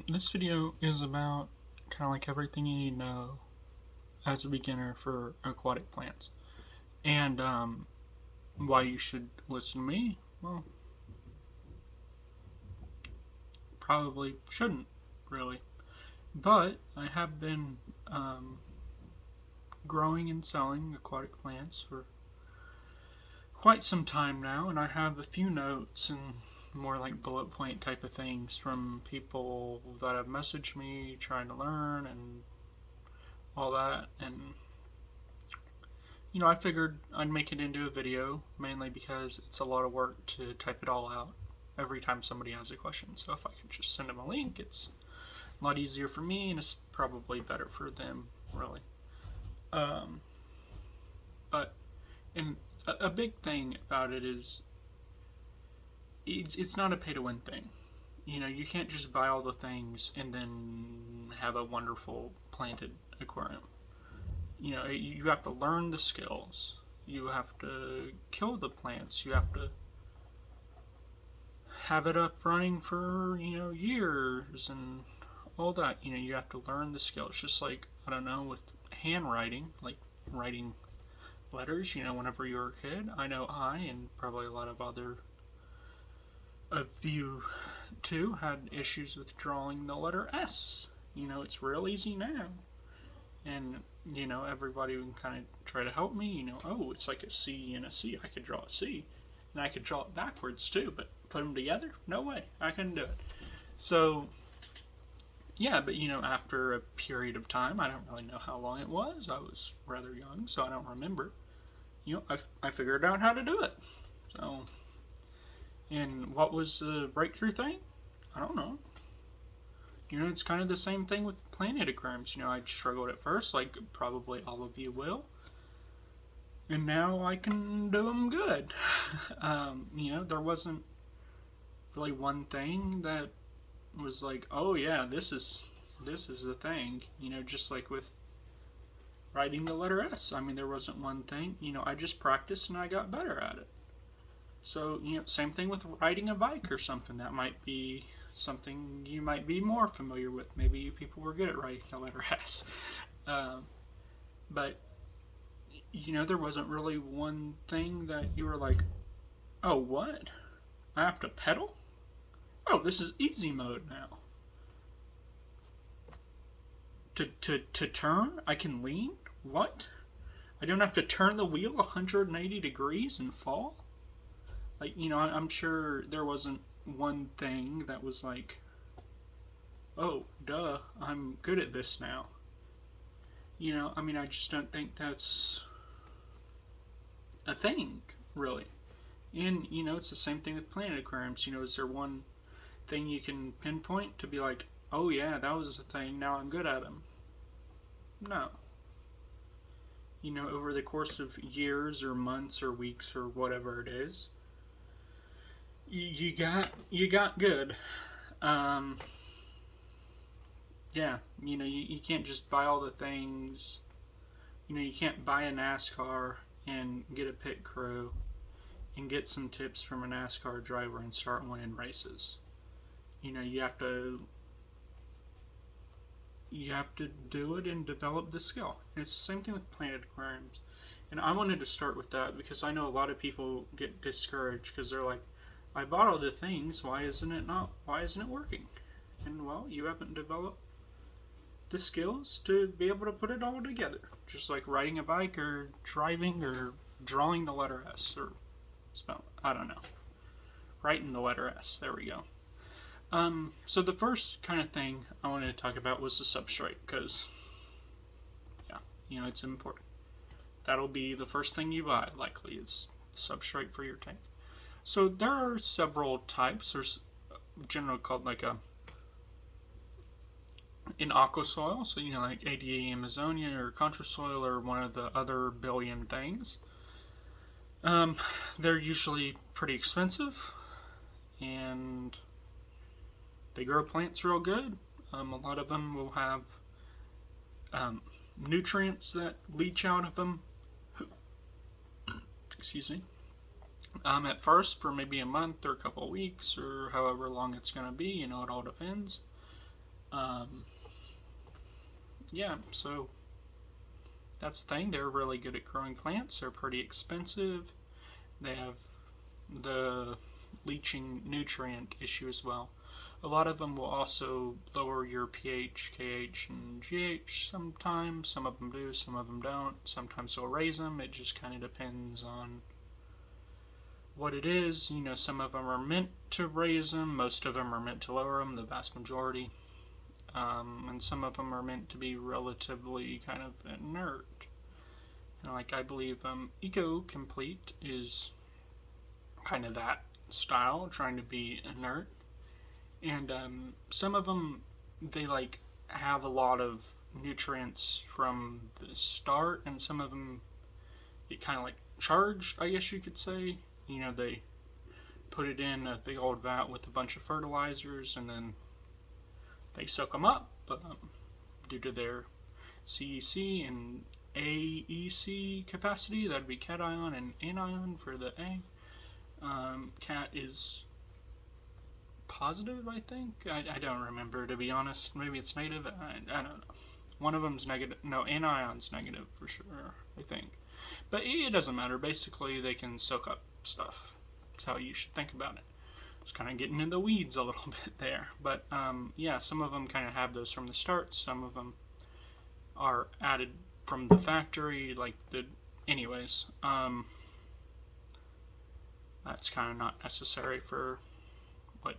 This video is about kind of like everything you need to know as a beginner for aquatic plants. And why you should listen to me? Well, probably shouldn't, really. But I have been growing and selling aquatic plants for quite some time now, and I have a few notes and more like bullet point type of things from people that have messaged me trying to learn and all that. And I figured I'd make it into a video mainly because it's a lot of work to type it all out every time somebody has a question. So if I could just send them a link, it's a lot easier for me and it's probably better for them, really. Um, but and a big thing about it is it's not a pay to win thing. You can't just buy all the things and then have a wonderful planted aquarium. You have to learn the skills. You have to kill the plants. You have to have it up running for years and all that. You have to learn the skills. Just like, I don't know, with handwriting, like writing letters. Whenever you were a kid, I know I and probably a lot of you too had issues with drawing the letter S. It's real easy now, and everybody can kind of try to help me. Oh, it's like a C and a C. I could draw a C, and I could draw it backwards too, but put them together, no way, I couldn't do it. So yeah, but after a period of time, I don't really know how long it was. I was rather young, so I don't remember. I figured out how to do it. So, and what was the breakthrough thing? I don't know. It's kind of the same thing with planted aquariums. I struggled at first, like probably all of you will, and now I can do them good. There wasn't really one thing that was like, oh yeah, this is the thing. Just like with writing the letter S. I mean, there wasn't one thing. I just practiced and I got better at it. So, same thing with riding a bike or something. That might be something you might be more familiar with. Maybe people were good at writing the letter S. Um, but, there wasn't really one thing that you were like, oh, what? I have to pedal? Oh, this is easy mode now. To turn, I can lean? What? I don't have to turn the wheel 180 degrees and fall? Like, I'm sure there wasn't one thing that was like, oh, duh, I'm good at this now. I mean, I just don't think that's a thing, really. And, it's the same thing with planted aquariums. Is there one thing you can pinpoint to be like, oh yeah, that was a thing, now I'm good at them? No. Over the course of years or months or weeks or whatever it is, you got good. Um, yeah, you can't just buy all the things. You can't buy a NASCAR and get a pit crew and get some tips from a NASCAR driver and start winning races. You have to do it and develop the skill. And it's the same thing with planted aquariums. And I wanted to start with that because I know a lot of people get discouraged because they're like, I bought all the things, why isn't it working? And well, you haven't developed the skills to be able to put it all together. Just like riding a bike or driving or drawing the letter S or I don't know. Writing the letter S. There we go. So the first kind of thing I wanted to talk about was the substrate because, yeah, it's important. That'll be the first thing you buy, likely, is substrate for your tank. So there are several types. There's generally called like an aqua soil, so like ADA Amazonia or Contra soil or one of the other billion things. They're usually pretty expensive and they grow plants real good. A lot of them will have nutrients that leach out of them. Excuse me. At first, for maybe a month or a couple of weeks or however long it's going to be, it all depends. Um, yeah, so that's the thing. They're really good at growing plants. They're pretty expensive. They have the leaching nutrient issue as well. A lot of them will also lower your pH, KH, and GH sometimes. Some of them do, some of them don't. Sometimes they'll raise them. It just kind of depends on what it is. You know, some of them are meant to raise them. Most of them are meant to lower them, the vast majority. And some of them are meant to be relatively kind of inert. And like I believe Eco Complete is kind of that style, trying to be inert. And some of them, they like have a lot of nutrients from the start, and some of them get kind of like charged, I guess you could say. You know, they put it in a big old vat with a bunch of fertilizers, and then they soak them up. But due to their CEC and AEC capacity, that'd be cation and anion for the A. Cat is positive, I think. I don't remember, to be honest. Maybe it's negative. I don't know. One of them's negative. No, anion's negative for sure, I think. But it doesn't matter. Basically, they can soak up stuff. That's how you should think about it. It's kind of getting in the weeds a little bit there. But yeah, some of them kind of have those from the start. Some of them are added from the factory. Anyways, that's kind of not necessary for what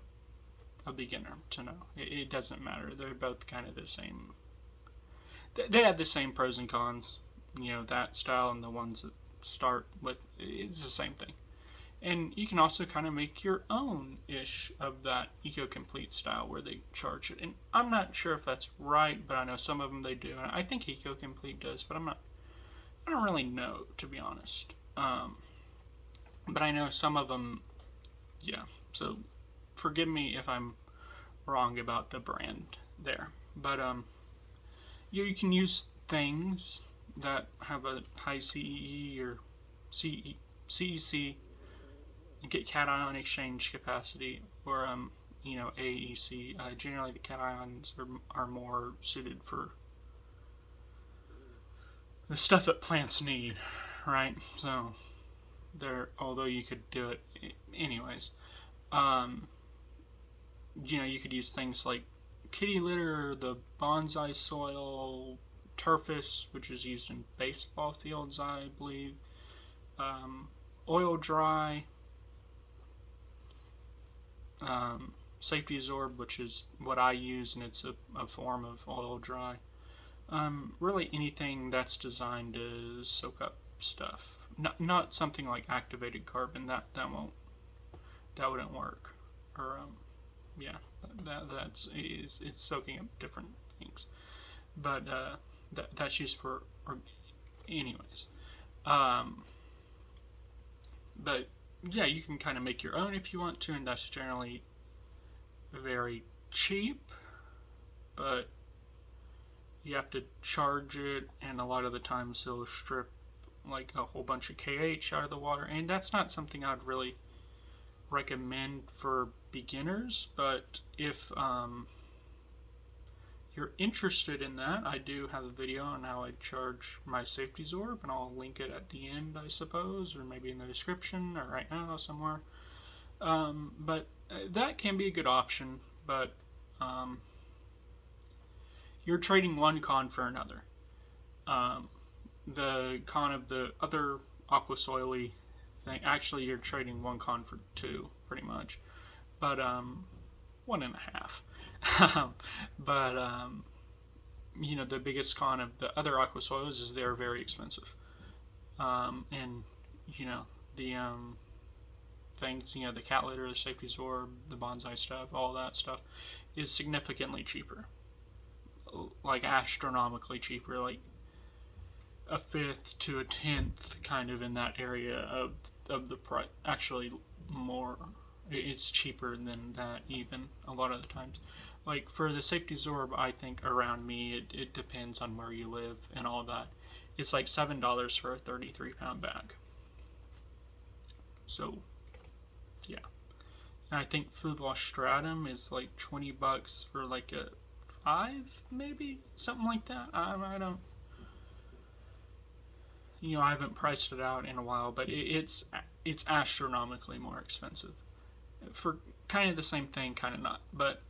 a beginner to know. It doesn't matter. They're both kind of the same. They have the same pros and cons. You know, that style and the ones that start with, it's the same thing. And you can also kind of make your own ish of that Eco Complete style where they charge it. And I'm not sure if that's right, but I know some of them they do. And I think Eco Complete does, but I don't really know, to be honest. But I know some of them, yeah. So forgive me if I'm wrong about the brand there. But you can use things that have a high CEE or CEC and get cation exchange capacity, or AEC. Generally, the cations are more suited for the stuff that plants need, right? So although you could do it anyways. You could use things like kitty litter, the bonsai soil, turfus, which is used in baseball fields, I believe, oil dry, safety absorb, which is what I use, and it's a form of oil dry. Really anything that's designed to soak up stuff. Not something like activated carbon. That wouldn't work. Or yeah, it's soaking up different things. But that's used for anyways. But yeah, you can kind of make your own if you want to, and that's generally very cheap, but you have to charge it, and a lot of the times they'll strip like a whole bunch of KH out of the water, and that's not something I'd really recommend for beginners. But if you're interested in that, I do have a video on how I charge my safety absorb, and I'll link it at the end, I suppose, or maybe in the description, or right now somewhere. But that can be a good option, but you're trading one con for another. The con of the other aqua soily thing, actually you're trading one con for two, pretty much. But one and a half. But the biggest con of the other aqua soils is they're very expensive. And the things, the cat litter, the safety absorb, the bonsai stuff, all that stuff is significantly cheaper, like astronomically cheaper, like a fifth to a tenth, kind of in that area of the price. Actually, more. It's cheaper than that even a lot of the times. Like for the safety absorb, I think around me, it depends on where you live and all that. It's like $7 for a 33-pound bag. So, yeah. And I think Fluvastratum is like $20 for like a $5, maybe something like that. I don't, I haven't priced it out in a while, but it's astronomically more expensive for kind of the same thing, kind of not. But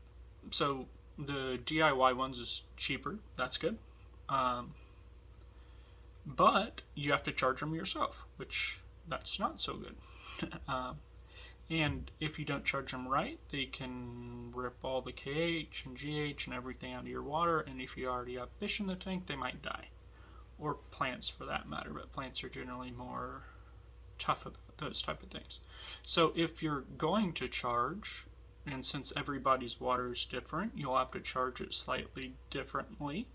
so the DIY ones is cheaper. That's good. Um, but you have to charge them yourself, which that's not so good. And if you don't charge them right, they can rip all the KH and GH and everything out of your water. And if you already have fish in the tank, they might die, or plants for that matter. But plants are generally more tough about those type of things. So if you're going to charge, and since everybody's water is different, you'll have to charge it slightly differently.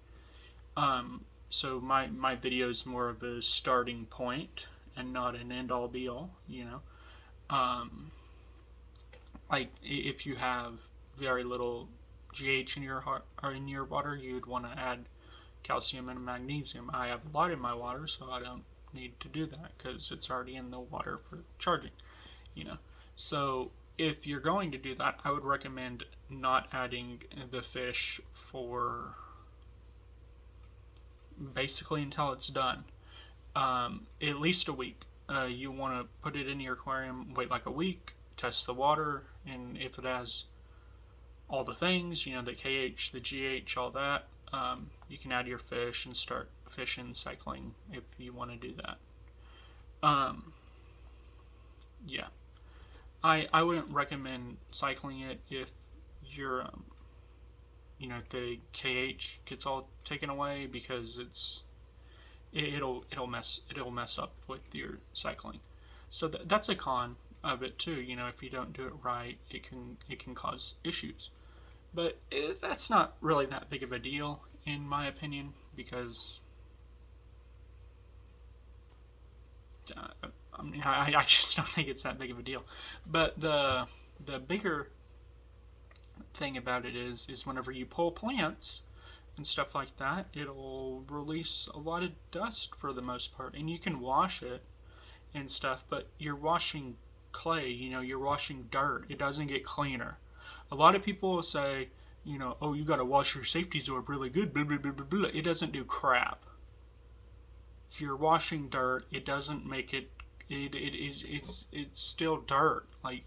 So my video is more of a starting point and not an end all be all. Um, like if you have very little GH in your water, you'd want to add calcium and magnesium. I have a lot in my water, so I don't need to do that because it's already in the water for charging. So if you're going to do that, I would recommend not adding the fish for basically until it's done. At least a week. You want to put it in your aquarium, wait like a week, test the water, and if it has all the things, the KH, the GH, all that, you can add your fish and start fishing, cycling if you want to do that. Yeah. I wouldn't recommend cycling it if you're, if the KH gets all taken away, because it'll mess up with your cycling. So that's a con of it too. If you don't do it right, it can cause issues. But that's not really that big of a deal in my opinion, because I just don't think it's that big of a deal. But the bigger thing about it is whenever you pull plants and stuff like that, it'll release a lot of dust for the most part, and you can wash it and stuff, but you're washing clay, you're washing dirt. It doesn't get cleaner. A lot of people will say, oh, you gotta wash your safety zorb really good, blah, blah, blah, blah, blah. It doesn't do crap. You're washing dirt. It doesn't make it, it's still dirt. Like,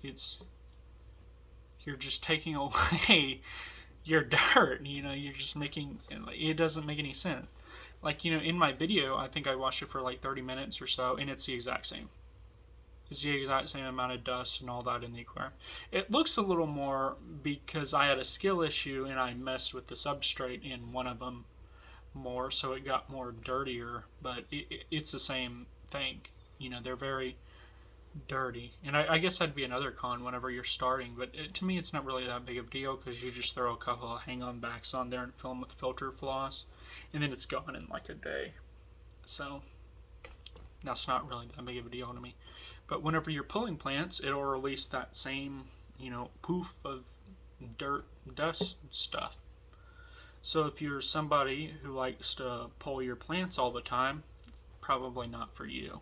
you're just taking away your dirt, you're just making, it doesn't make any sense. Like, in my video, I think I watched it for like 30 minutes or so, and it's the exact same. It's the exact same amount of dust and all that in the aquarium. It looks a little more because I had a skill issue and I messed with the substrate in one of them more, so it got more dirtier, but it's the same thing. They're very dirty. And I guess that'd be another con whenever you're starting, but to me it's not really that big of a deal because you just throw a couple of hang-on backs on there and fill them with filter floss, and then it's gone in like a day. So that's not really that big of a deal to me. But whenever you're pulling plants, it'll release that same, poof of dirt, dust stuff. So if you're somebody who likes to pull your plants all the time, probably not for you.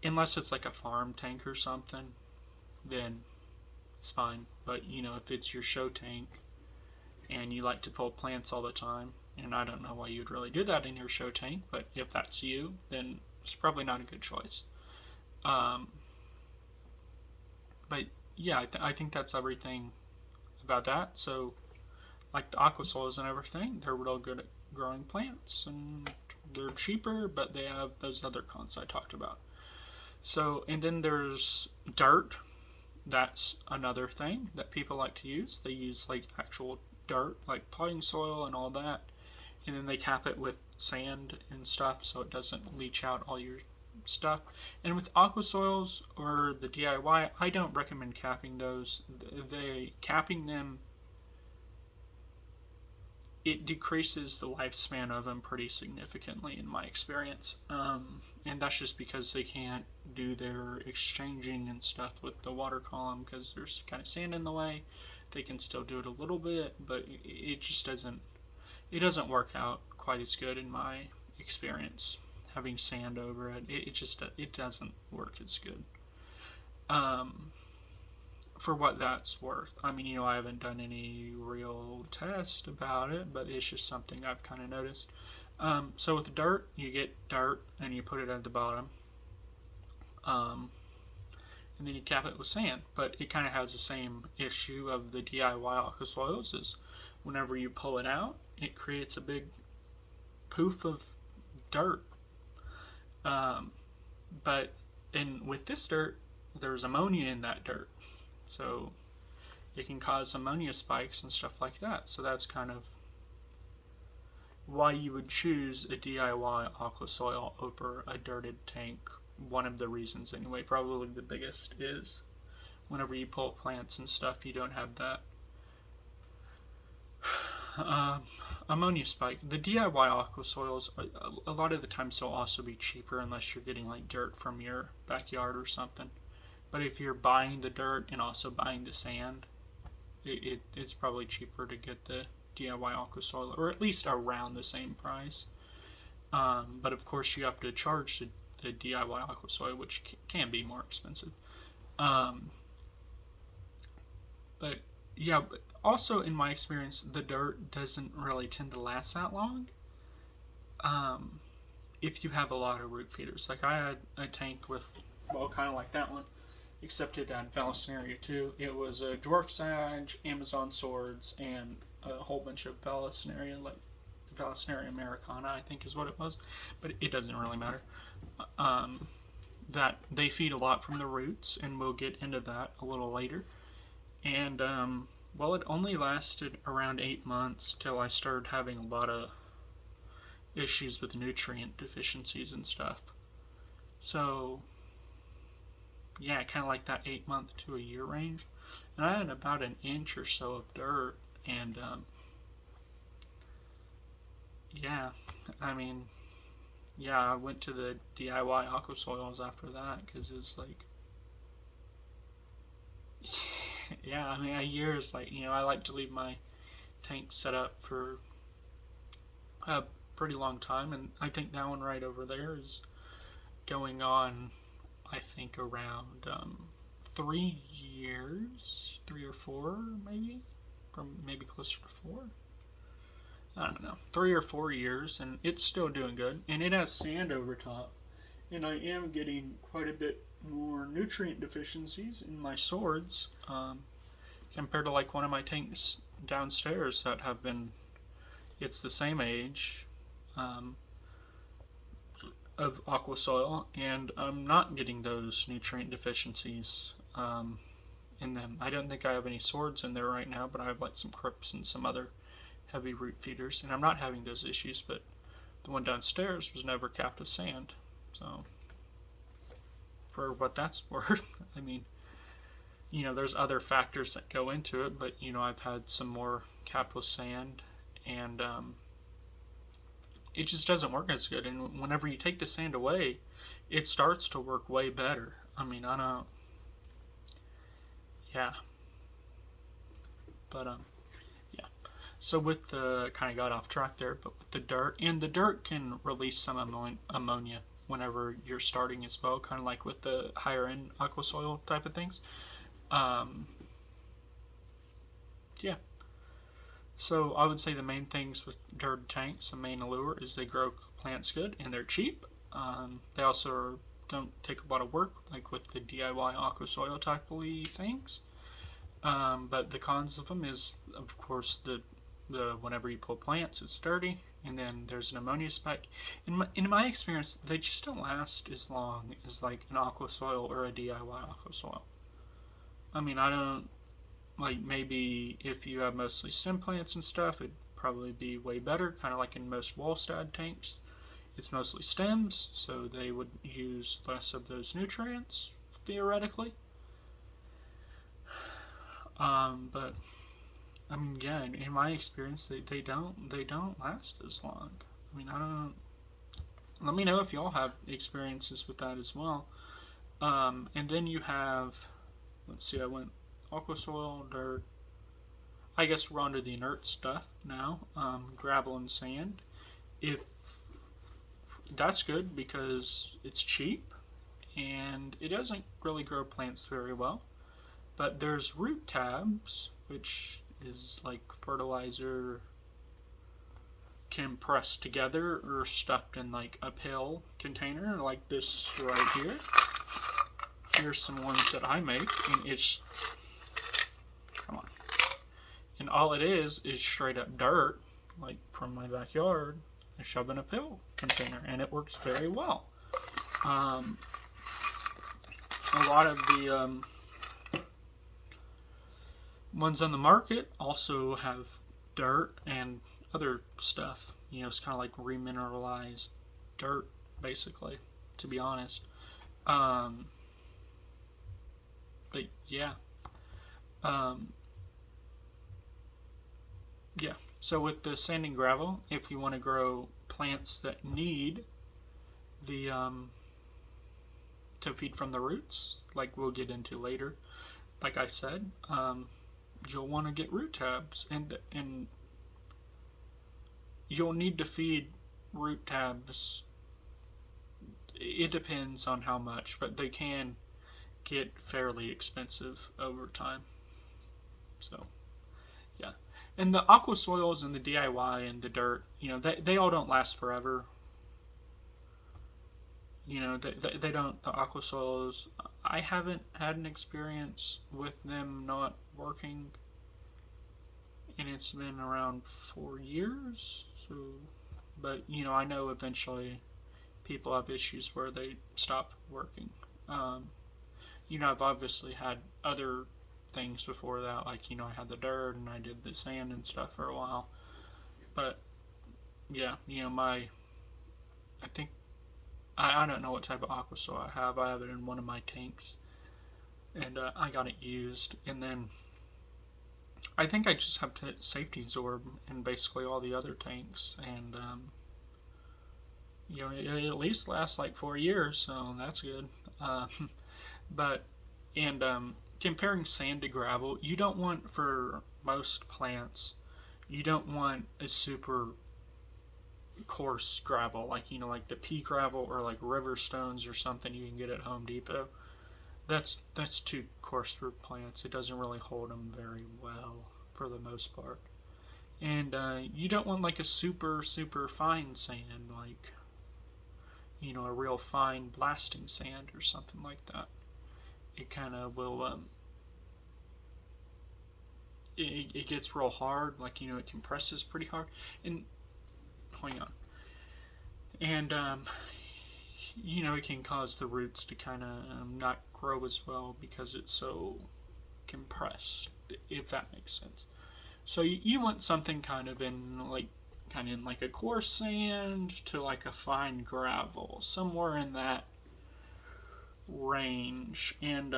Unless it's like a farm tank or something, then it's fine. But, if it's your show tank and you like to pull plants all the time, and I don't know why you'd really do that in your show tank, but if that's you, then it's probably not a good choice. But yeah, I think that's everything about that. So, like the aquasoils and everything, they're real good at growing plants, and they're cheaper, but they have those other cons I talked about. So, and then there's dirt. That's another thing that people like to use. They use like actual dirt, like potting soil and all that, and then they cap it with sand and stuff so it doesn't leach out all your stuff. And with aquasoils or the DIY, I don't recommend capping those. Capping them, it decreases the lifespan of them pretty significantly in my experience. And that's just because they can't do their exchanging and stuff with the water column because there's kind of sand in the way. They can still do it a little bit, but it just doesn't work out quite as good in my experience. Having sand over it, it doesn't work as good. for what that's worth. I mean, I haven't done any real test about it, but it's just something I've kind of noticed. So with dirt, you get dirt and you put it at the bottom, um, and then you cap it with sand. But it kind of has the same issue of the DIY aqua soils. Is whenever you pull it out, it creates a big poof of dirt. Um, but with this dirt, there's ammonia in that dirt, so it can cause ammonia spikes and stuff like that. So that's kind of why you would choose a DIY aqua soil over a dirted tank. One of the reasons, anyway, probably the biggest, is whenever you pull plants and stuff, you don't have that ammonia spike. The DIY aqua soils, a lot of the times, they'll also be cheaper unless you're getting like dirt from your backyard or something. But if you're buying the dirt and also buying the sand, it's probably cheaper to get the DIY aqua soil, or at least around the same price. But of course, you have to charge the DIY aqua soil, which can be more expensive. But yeah, but also in my experience, the dirt doesn't really tend to last that long. If you have a lot of root feeders, like I had a tank with, well, kind of like that one, except it had Vallisneria too. It was a dwarf sage, Amazon swords, and a whole bunch of Vallisneria, like Vallisneria americana, I think is what it was. But it doesn't really matter. That they feed a lot from the roots, and we'll get into that a little later. And well, it only lasted around 8 months till I started having a lot of issues with nutrient deficiencies and stuff. So yeah, kind of like that 8 month to a year range. And I had about an inch or so of dirt, and yeah, I mean, yeah, I went to the DIY aqua soils after that because it's like, yeah, I mean, a year is like, I like to leave my tank set up for a pretty long time, and I think that one right over there is going on, I think, around 3 years, 3 or 4 maybe, or maybe closer to 4. I don't know, 3 or 4 years, and it's still doing good, and it has sand over top, and I am getting quite a bit more nutrient deficiencies in my swords, compared to like one of my tanks downstairs that have been, it's the same age, of aqua soil, and I'm not getting those nutrient deficiencies in them. I don't think I have any swords in there right now, but I have like some crypts and some other heavy root feeders, and I'm not having those issues. But the one downstairs was never capped with sand, so for what that's worth, I mean, there's other factors that go into it, but I've had some more capped with sand, and it just doesn't work as good. And whenever you take the sand away, it starts to work way better. I mean, I don't, yeah, but yeah. So with the, kind of got off track there, but with the dirt, and the dirt can release some ammonia whenever you're starting as well, kind of like with the higher end aqua soil type of things. Yeah. So I would say the main things with dirt tanks, the main allure is they grow plants good and they're cheap. They also don't take a lot of work, like with the DIY aqua soil type of things. But the cons of them is, of course, the whenever you pull plants, it's dirty, and then there's an ammonia spike. In my experience, they just don't last as long as like an aqua soil or a DIY aqua soil. I mean, I don't, like, maybe if you have mostly stem plants and stuff, it'd probably be way better, kind of like in most Wallstad tanks. It's mostly stems, so they would use less of those nutrients, theoretically. But I mean, yeah, in my experience, they don't last as long. I mean, I don't. Let me know if y'all have experiences with that as well. And then you have, let's see, I went aqua soil, dirt. I guess we're onto the inert stuff now. Gravel and sand. If that's good because it's cheap and it doesn't really grow plants very well. But there's root tabs, which is like fertilizer compressed together or stuffed in like a pill container, like this right here. Here's some ones that I make, and it's, come on, and all it is straight up dirt, like from my backyard, I shove in a pill container, and it works very well. A lot of the ones on the market also have dirt and other stuff. You know, it's kind of like remineralized dirt, basically, to be honest. Um, but yeah. Um, yeah. So with the sand and gravel, if you want to grow plants that need the to feed from the roots, like we'll get into later, like I said, you'll want to get root tabs, and you'll need to feed root tabs. It depends on how much, but they can get fairly expensive over time. So, yeah. And the aqua soils and the DIY and the dirt, you know, they all don't last forever. You know, they don't, the aqua soils, I haven't had an experience with them not working, and it's been around 4 years. So, but, you know, I know eventually people have issues where they stop working. You know, I've obviously had other things before that, like, you know, I had the dirt and I did the sand and stuff for a while. But yeah, you know, I think, I don't know what type of aqua soil I have. I have it in one of my tanks, and I got it used. And then I think I just have to safety absorb in basically all the other tanks, and you know, it at least lasts like 4 years, so that's good. Uh, but and comparing sand to gravel, you don't want, for most plants, you don't want a super coarse gravel, like, you know, like the pea gravel or like river stones or something you can get at Home Depot. That's too coarse for plants. It doesn't really hold them very well for the most part. And you don't want like a super fine sand, like, you know, a real fine blasting sand or something like that. It kind of will it gets real hard, like, you know, it compresses pretty hard. And hang on. And you know, it can cause the roots to kind of not grow as well because it's so compressed, if that makes sense. So you want something kind of in like a coarse sand to like a fine gravel, somewhere in that range. And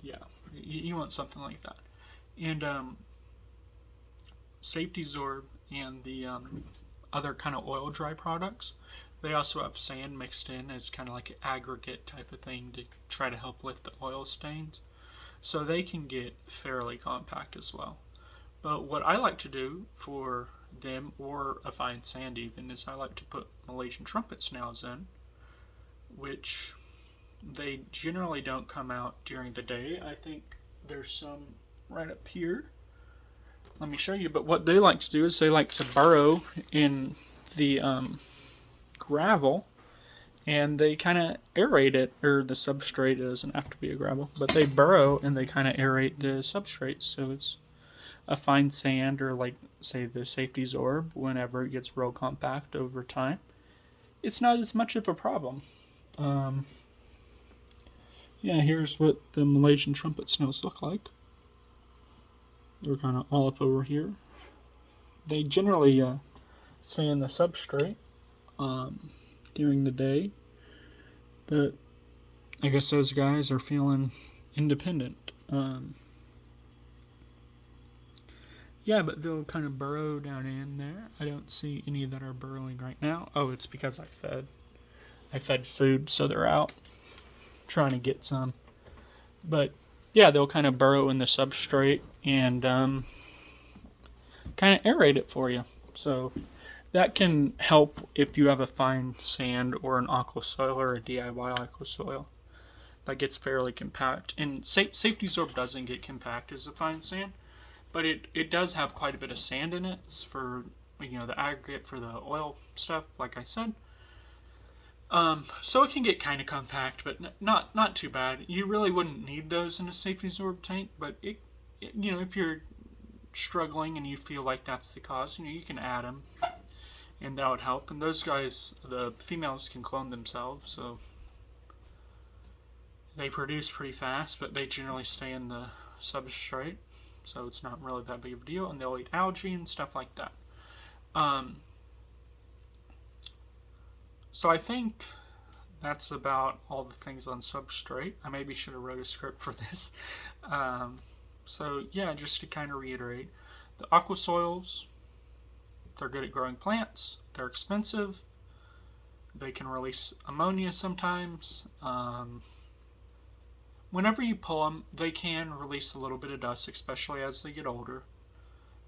yeah, you want something like that. And Safety Zorb and the other kind of oil dry products, they also have sand mixed in as kind of like an aggregate type of thing to try to help lift the oil stains. So they can get fairly compact as well. But what I like to do for them, or a fine sand even, is I like to put Malaysian trumpet snails in, which they generally don't come out during the day. I think there's some right up here. Let me show you. But what they like to do is they like to burrow in the gravel, and they kind of aerate it, or the substrate. It doesn't have to be a gravel, but they burrow and they kind of aerate the substrate, so it's a fine sand, or like, say, the Safety Zorb. Whenever it gets real compact over time, it's not as much of a problem. Yeah, here's what the Malaysian trumpet snails look like. They're kind of all up over here. They generally stay in the substrate during the day, but I guess those guys are feeling independent. Yeah, but they'll kind of burrow down in there. I don't see any that are burrowing right now. Oh, it's because I fed food, so they're out trying to get some. But yeah, they'll kind of burrow in the substrate and kind of aerate it for you. So that can help if you have a fine sand or an aqua soil or a DIY aqua soil. that gets fairly compact. And Safety Absorb doesn't get compact as a fine sand, but it does have quite a bit of sand in it for, you know, the aggregate for the oil stuff, like I said. So it can get kind of compact, but not too bad. You really wouldn't need those in a Safety Absorb tank, but you know, if you're struggling and you feel like that's the cause, you know, you can add them, and that would help. And those guys, the females, can clone themselves, so they produce pretty fast, but they generally stay in the substrate, so it's not really that big of a deal. And they'll eat algae and stuff like that. So I think that's about all the things on substrate. I maybe should have wrote a script for this. So yeah, just to kind of reiterate, the aqua soils, they're good at growing plants. They're expensive. They can release ammonia sometimes. Whenever you pull them, they can release a little bit of dust, especially as they get older.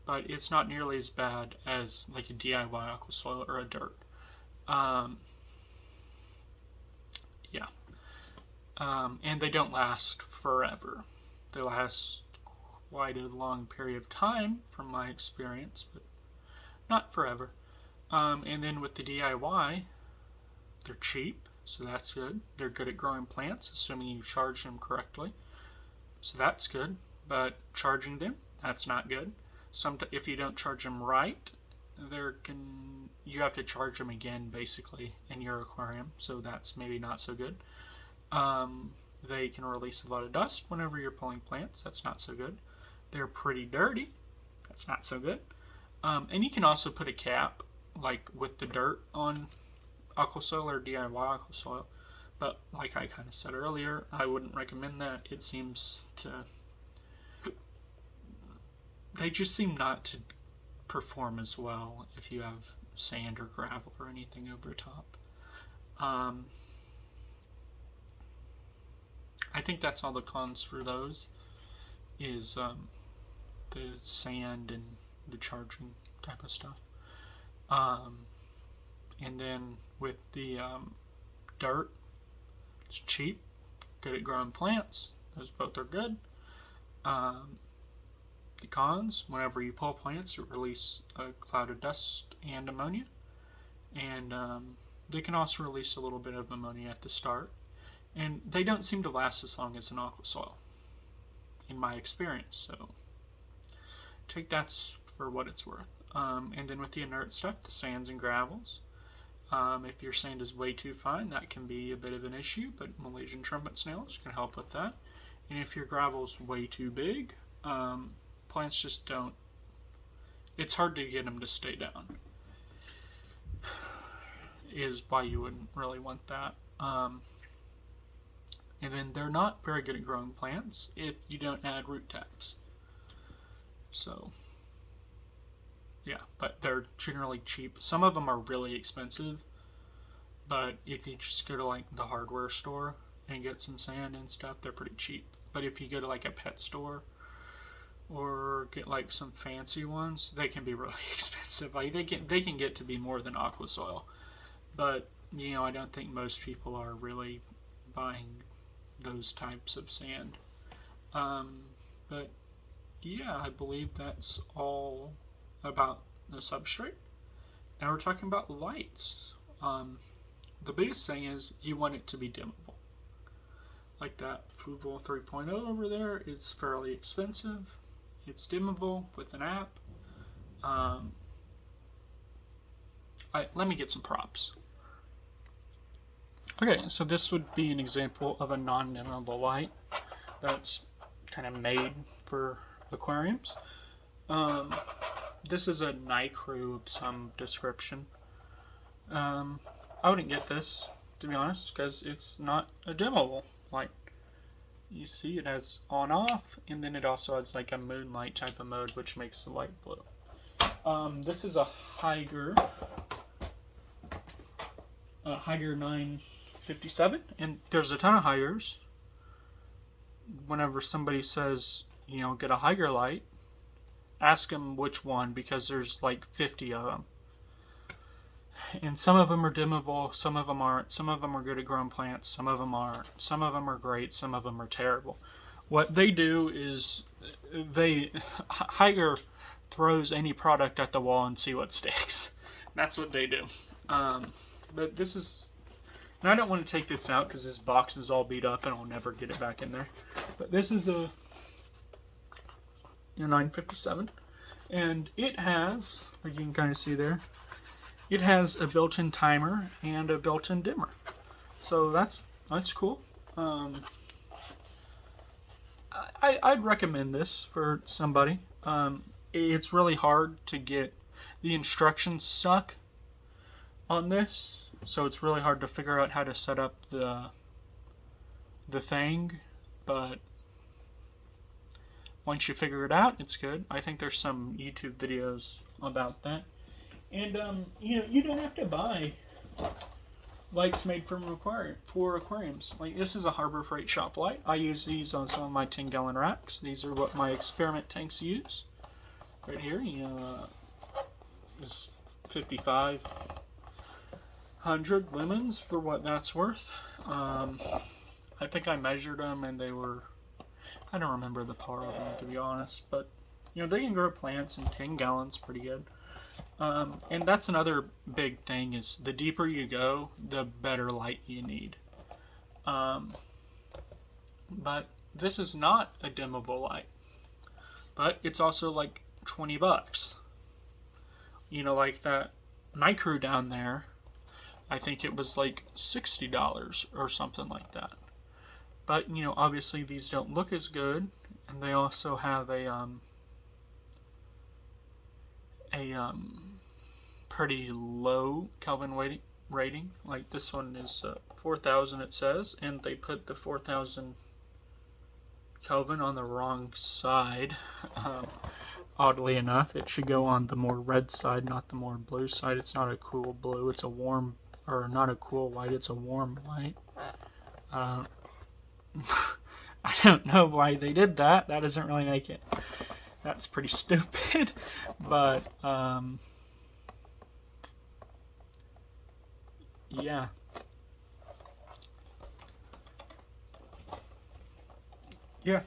But it's not nearly as bad as like a DIY aqua soil or a dirt. Yeah. And they don't last forever. They last quite a long period of time from my experience, but not forever. And then with the DIY, they're cheap, so that's good. They're good at growing plants, assuming you charge them correctly. So that's good, but charging them, that's not good. If you don't charge them right, you have to charge them again, basically, in your aquarium, so that's maybe not so good. They can release a lot of dust whenever you're pulling plants. That's not so good. They're pretty dirty. That's not so good. And you can also put a cap, like with the dirt on aqua soil or DIY aqua soil. But like I kind of said earlier, I wouldn't recommend that. It seems they just seem not to perform as well if you have sand or gravel or anything over top. I think that's all the cons for those, is the sand and the charging type of stuff. And then with the dirt, it's cheap, good at growing plants. Those both are good. The cons, whenever you pull plants, it release a cloud of dust and ammonia. And they can also release a little bit of ammonia at the start. And they don't seem to last as long as an aqua soil, in my experience. So take that for what it's worth. And then with the inert stuff, the sands and gravels, if your sand is way too fine, that can be a bit of an issue, but Malaysian trumpet snails can help with that. And if your gravel's way too big, plants just don't, it's hard to get them to stay down, is why you wouldn't really want that. And then they're not very good at growing plants if you don't add root tabs. So yeah, but they're generally cheap. Some of them are really expensive, but if you just go to like the hardware store and get some sand and stuff, they're pretty cheap. But if you go to like a pet store or get like some fancy ones, they can be really expensive. Like they can get to be more than aqua soil. But you know, I don't think most people are really buying those types of sand. But yeah, I believe that's all about the substrate. And we're talking about lights. The biggest thing is you want it to be dimmable. Like that Fuval 3.0 over there, it's fairly expensive. It's dimmable with an app. Let me get some props. Okay, so this would be an example of a non-dimmable light that's kind of made for aquariums. This is a Nicrew of some description. I wouldn't get this, to be honest, because it's not a dimmable light. You see it has on-off, and then it also has like a moonlight type of mode, which makes the light blue. This is a Haiger 957, and there's a ton of Haigers. Whenever somebody says, you know, get a Haiger light, ask them which one, because there's like 50 of them. And some of them are dimmable, some of them aren't. Some of them are good at growing plants, some of them aren't. Some of them are great, some of them are terrible. What they do is they Higher throws any product at the wall and see what sticks. That's what they do. But this is, and I don't want to take this out because this box is all beat up and I'll never get it back in there. But this is a 957, and it has, like you can kind of see there, it has a built-in timer and a built-in dimmer. So that's cool. I'd recommend this for somebody. It's really hard to get, the instructions suck on this, so it's really hard to figure out how to set up the thing, but once you figure it out, it's good. I think there's some YouTube videos about that. And you don't have to buy lights made for aquariums. Like, this is a Harbor Freight shop light. I use these on some of my 10-gallon racks. These are what my experiment tanks use. Right here, this 5,500 lumens for what that's worth. I think I measured them and they were, I don't remember the power of them, to be honest, but they can grow plants in 10 gallons pretty good. And that's another big thing, is the deeper you go, the better light you need. But this is not a dimmable light, but it's also like $20. Like that night crew down there, I think it was like $60 or something like that. But obviously these don't look as good, and they also have a pretty low Kelvin rating. Like this one is 4,000, it says, and they put the 4,000 Kelvin on the wrong side. Oddly enough, it should go on the more red side, not the more blue side. It's not a cool blue, it's a warm, or not a cool white, it's a warm white. I don't know why they did that. That doesn't really make it. That's pretty stupid. But, yeah. Yeah.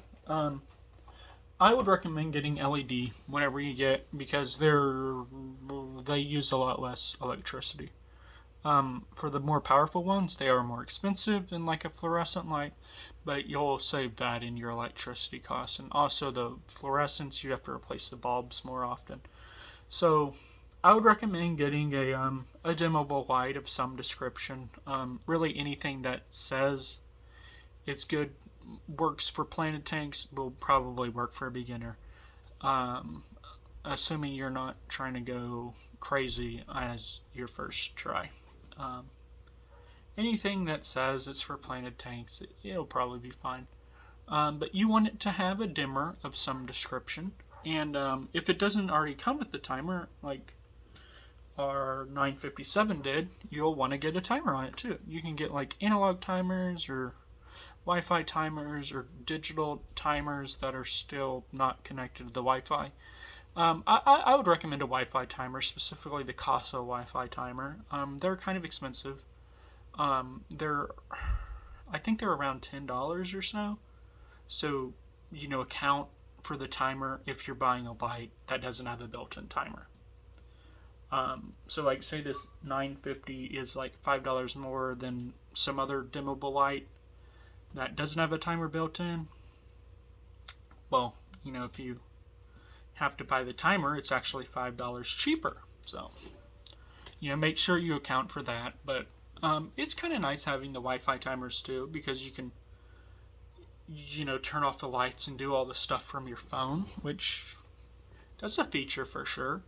I would recommend getting LED whenever you get, because they use a lot less electricity. For the more powerful ones, they are more expensive than like a fluorescent light, but you'll save that in your electricity costs. And also the fluorescents, you have to replace the bulbs more often. So I would recommend getting a dimmable light of some description. Really anything that says it's good, works for planted tanks, will probably work for a beginner. Assuming you're not trying to go crazy as your first try. Anything that says it's for planted tanks, it'll probably be fine. But you want it to have a dimmer of some description. And if it doesn't already come with the timer, like our 957 did, you'll want to get a timer on it too. You can get like analog timers or Wi-Fi timers or digital timers that are still not connected to the Wi-Fi. I would recommend a Wi-Fi timer, specifically the Casa Wi-Fi timer. They're kind of expensive. I think they're around $10 or so. So, account for the timer if you're buying a light that doesn't have a built-in timer. So like say this 950 is like $5 more than some other dimmable light that doesn't have a timer built in. Well, if you have to buy the timer, it's actually $5 cheaper. So, make sure you account for that. But it's kind of nice having the Wi-Fi timers too, because you can, turn off the lights and do all the stuff from your phone, which that's a feature for sure.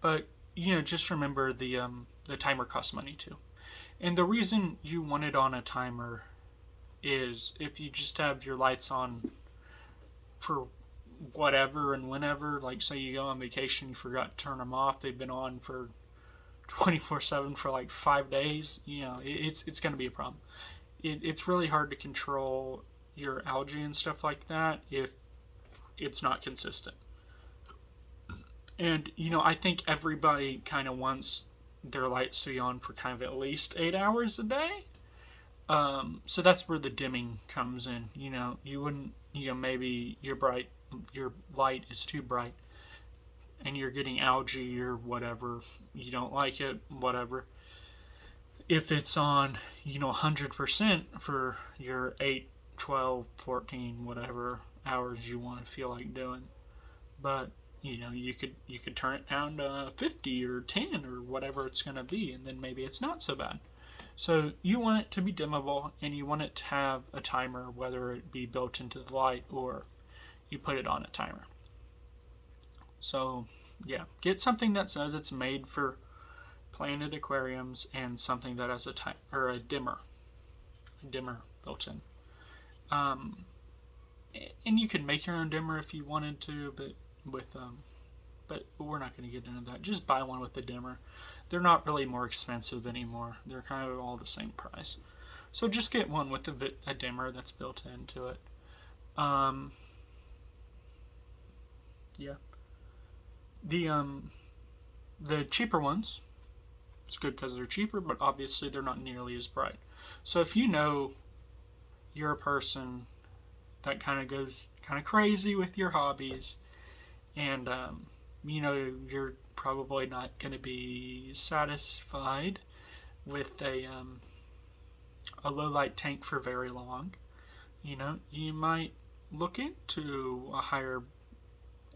But just remember the timer costs money too. And the reason you want it on a timer is if you just have your lights on for whatever and whenever, like say you go on vacation, you forgot to turn them off, they've been on for 24/7 for like 5 days, it's going to be a problem. It's really hard to control your algae and stuff like that if it's not consistent. And I think everybody kind of wants their lights to be on for kind of at least 8 hours a day. So that's where the dimming comes in. You wouldn't, maybe your light is too bright and you're getting algae or whatever. You don't like it, whatever. If it's on, 100% for your 8, 12, 14, whatever hours you want to feel like doing. But you could turn it down to 50 or 10 or whatever it's going to be, and then maybe it's not so bad. So you want it to be dimmable, and you want it to have a timer, whether it be built into the light or you put it on a timer. So yeah, get something that says it's made for planted aquariums and something that has a dimmer built in. And you could make your own dimmer if you wanted to, but we're not going to get into that. Just buy one with the dimmer. They're not really more expensive anymore. They're kind of all the same price. So just get one with a dimmer that's built into it. Yeah. The cheaper ones, it's good because they're cheaper, but obviously they're not nearly as bright. So if you're a person that kind of goes kind of crazy with your hobbies, and you're probably not going to be satisfied with a low light tank for very long. You might look into a higher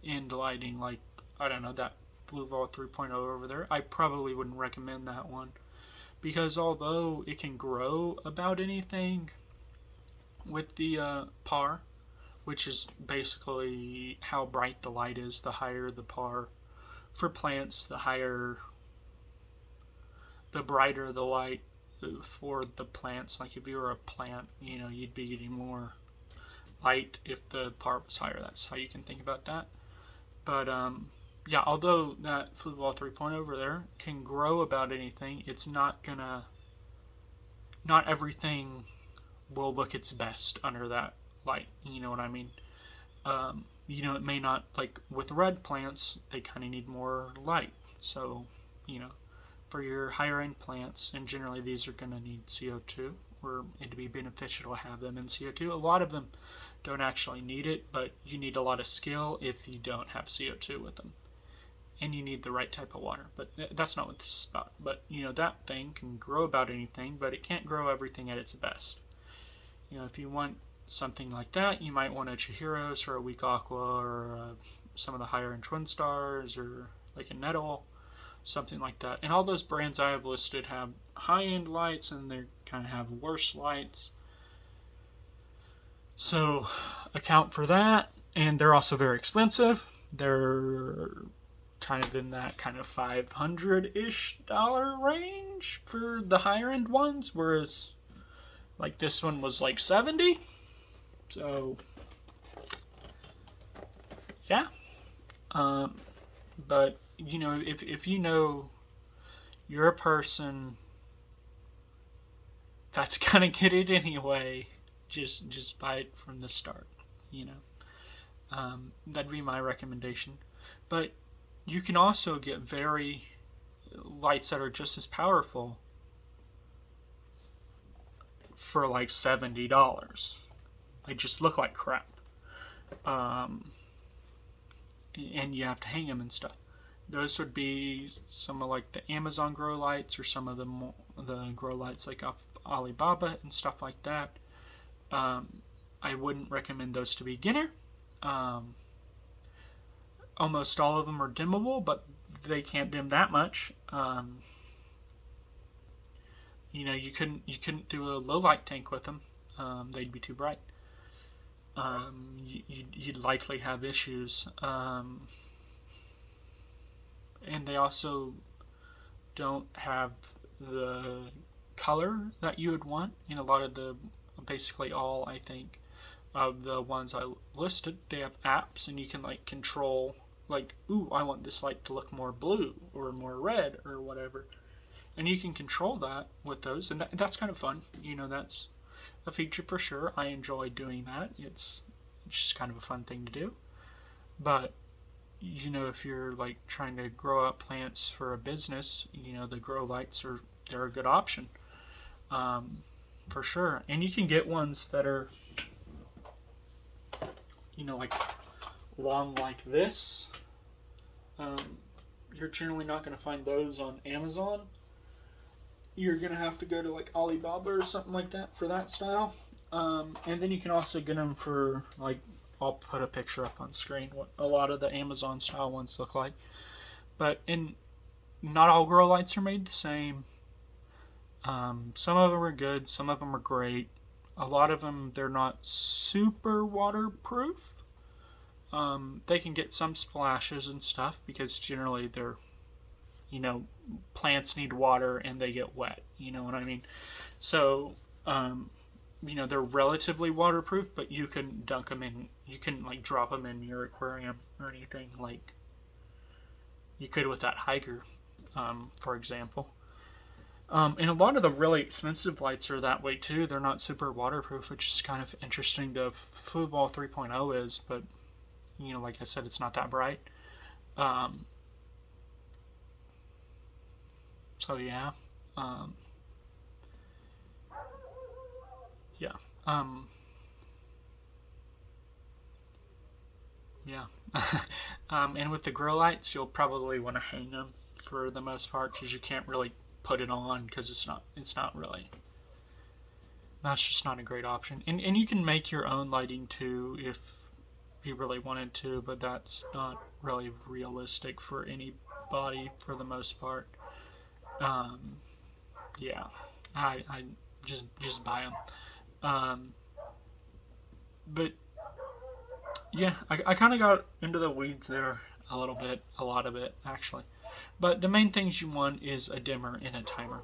end lighting, like, I don't know, that Blue Vault 3.0 over there. I probably wouldn't recommend that one, because although it can grow about anything with the PAR, which is basically how bright the light is, the higher the PAR for plants, the brighter the light for the plants. Like if you were a plant, you'd be getting more light if the PAR was higher. That's how you can think about that. But yeah, although that Blue Vault 3.0 over there can grow about anything, it's not everything will look its best under that light. You know what I mean? It may not, like with red plants, they kind of need more light. So, for your higher end plants, and generally these are going to need CO2, or it'd be beneficial to have them in CO2. A lot of them don't actually need it, but you need a lot of skill if you don't have CO2 with them. And you need the right type of water. But that's not what this is about. But, that thing can grow about anything, but it can't grow everything at its best. If you want something like that, you might want a Chihiros or a Weak Aqua, or some of the higher end Twin Stars, or like a Nettle, something like that. And all those brands I have listed have high end lights, and they kind of have worse lights. So account for that. And they're also very expensive. They're kind of in that kind of $500-ish range for the higher end ones, whereas like this one was like 70. So yeah. But if you're a person that's gonna get it anyway, just buy it from the start. That'd be my recommendation. But you can also get lights that are just as powerful for like $70. They just look like crap. And you have to hang them and stuff. Those would be some of like the Amazon grow lights, or some of the grow lights like Alibaba and stuff like that. I wouldn't recommend those to beginner. Almost all of them are dimmable, but they can't dim that much. You couldn't do a low light tank with them. They'd be too bright. You'd likely have issues. And they also don't have the color that you would want in a lot of basically all, I think, of the ones I listed. They have apps, and you can like control, like, ooh, I want this light to look more blue or more red or whatever. And you can control that with those, and that's kind of fun. That's a feature for sure. I enjoy doing that. It's just kind of a fun thing to do. But if you're like trying to grow up plants for a business, the grow lights they're a good option, for sure. And you can get ones that are, like long like this. You're generally not going to find those on Amazon. You're going to have to go to like Alibaba or something like that for that style. And then you can also get them for like, I'll put a picture up on screen what a lot of the Amazon style ones look like. But not all grow lights are made the same. Some of them are good, some of them are great. A lot of them, they're not super waterproof. They can get some splashes and stuff because generally they're, plants need water and they get wet. You know what I mean? So, they're relatively waterproof, but you can dunk them in, you can like drop them in your aquarium or anything like you could with that Higer, for example. And a lot of the really expensive lights are that way too. They're not super waterproof, which is kind of interesting. The Fuvol 3.0 is, but like I said, it's not that bright. So yeah, yeah, yeah. And with the grow lights, you'll probably want to hang them for the most part because you can't really put it on because it's not really, that's just not a great option. And you can make your own lighting too if you really wanted to, but that's not really realistic for anybody for the most part. Yeah, I just buy them. But yeah, I kind of got into the weeds there a little bit, a lot of it actually. But the main things you want is a dimmer and a timer.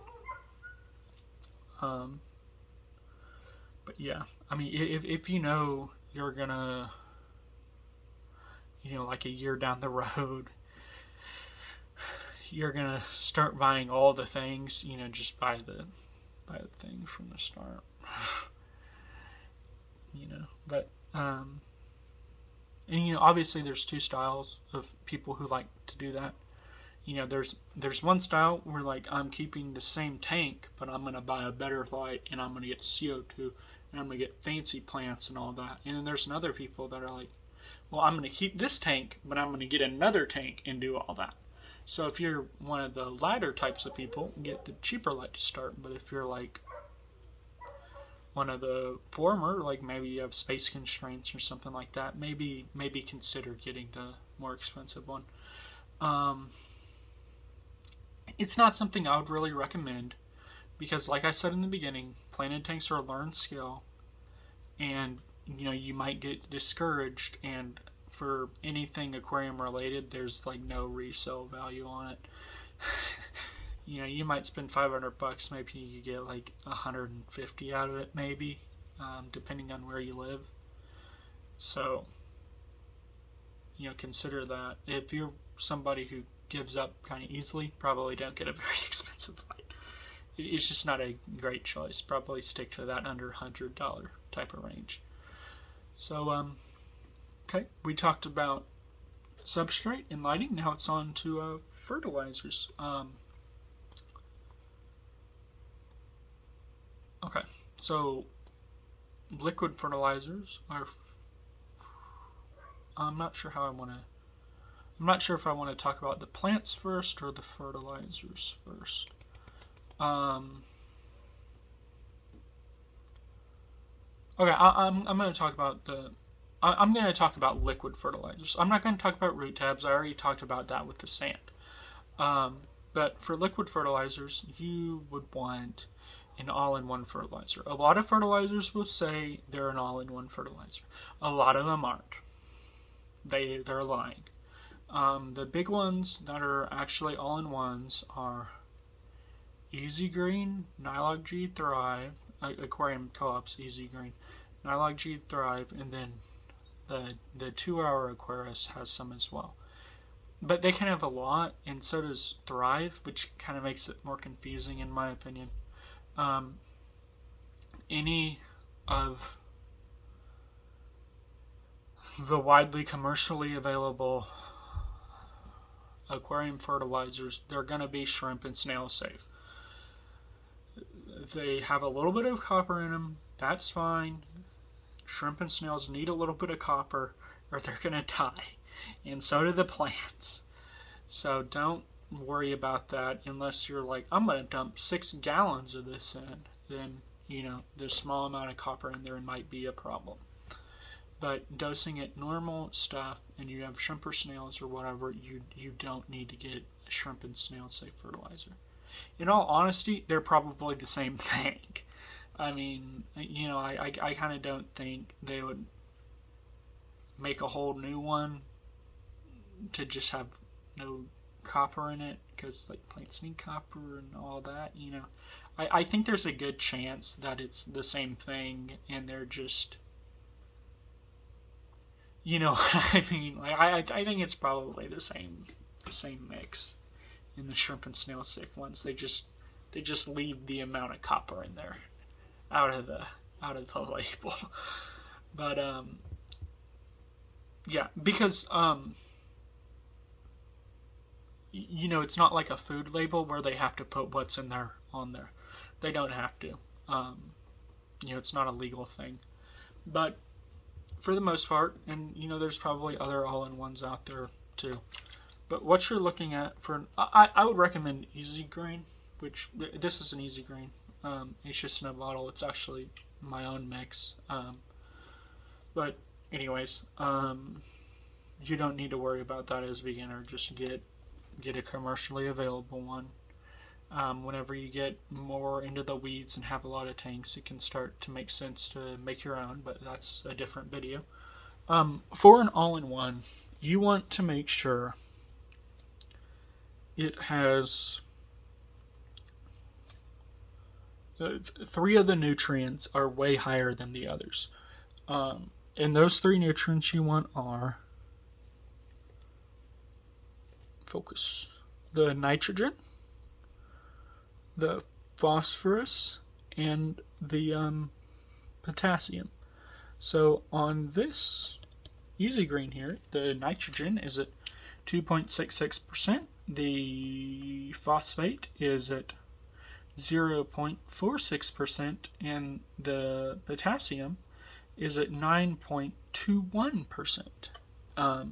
Um, but yeah, I mean, if you're gonna, like a year down the road, you're gonna start buying all the things, just buy the things from the start. But and obviously there's two styles of people who like to do that. There's one style where like I'm keeping the same tank, but I'm gonna buy a better light and I'm gonna get CO2 and I'm gonna get fancy plants and all that. And then there's another people that are like, well, I'm gonna keep this tank, but I'm gonna get another tank and do all that. So if you're one of the latter types of people, get the cheaper light to start. But if you're like one of the former, like maybe you have space constraints or something like that, maybe consider getting the more expensive one. It's not something I would really recommend because, like I said in the beginning, planted tanks are a learned skill, and you might get discouraged. And for anything aquarium related, there's like no resale value on it. You might spend $500, maybe you get like 150 out of it, maybe, depending on where you live. So, consider that. If you're somebody who gives up kind of easily, probably don't get a very expensive light. It's just not a great choice. Probably stick to that under $100 type of range. So, okay, we talked about substrate and lighting. Now it's on to fertilizers. Okay, so liquid fertilizers are. I'm not sure how I want to. I'm not sure if I want to talk about the plants first or the fertilizers first. Okay, I'm going to talk about I'm going to talk about liquid fertilizers. I'm not going to talk about root tabs. I already talked about that with the sand. But for liquid fertilizers, you would want an all-in-one fertilizer. A lot of fertilizers will say they're an all-in-one fertilizer. A lot of them aren't. They're lying. The big ones that are actually all-in-ones are Easy Green, Nylog G Thrive, Aquarium Co-op's Easy Green, Nylog G Thrive, and then the 2-hour Aquarius has some as well. But they can have a lot, and so does Thrive, which kind of makes it more confusing in my opinion. Any of the widely commercially available aquarium fertilizers, they're going to be shrimp and snail safe. They have a little bit of copper in them. That's fine. Shrimp and snails need a little bit of copper or they're going to die. And so do the plants. So don't worry about that unless you're like, I'm going to dump 6 gallons of this in. Then, the small amount of copper in there might be a problem. But dosing it normal stuff, and you have shrimp or snails or whatever, you don't need to get a shrimp and snail safe fertilizer. In all honesty, they're probably the same thing. I mean, I kind of don't think they would make a whole new one to just have no copper in it, because like plants need copper and all that. I think there's a good chance that it's the same thing, and they're just, I mean, like I think it's probably the same mix in the shrimp and snail safe ones. They just leave the amount of copper in there out of the label. But yeah, because it's not like a food label where they have to put what's in there on there. They don't have to. It's not a legal thing. But for the most part, and there's probably other all-in-ones out there too. But what you're looking at I would recommend Easy Grain, which this is an Easy Grain. It's just in a bottle. It's actually my own mix. But anyways, you don't need to worry about that as a beginner. Just get a commercially available one. Whenever you get more into the weeds and have a lot of tanks, it can start to make sense to make your own, but that's a different video. For an all-in-one, you want to make sure it has 3 of the nutrients are way higher than the others. And those 3 nutrients you want are, focus, the nitrogen, the phosphorus, and the potassium. So on this Easy Green here, the nitrogen is at 2.66%. The phosphate is at 0.46%, and the potassium is at 9.21%.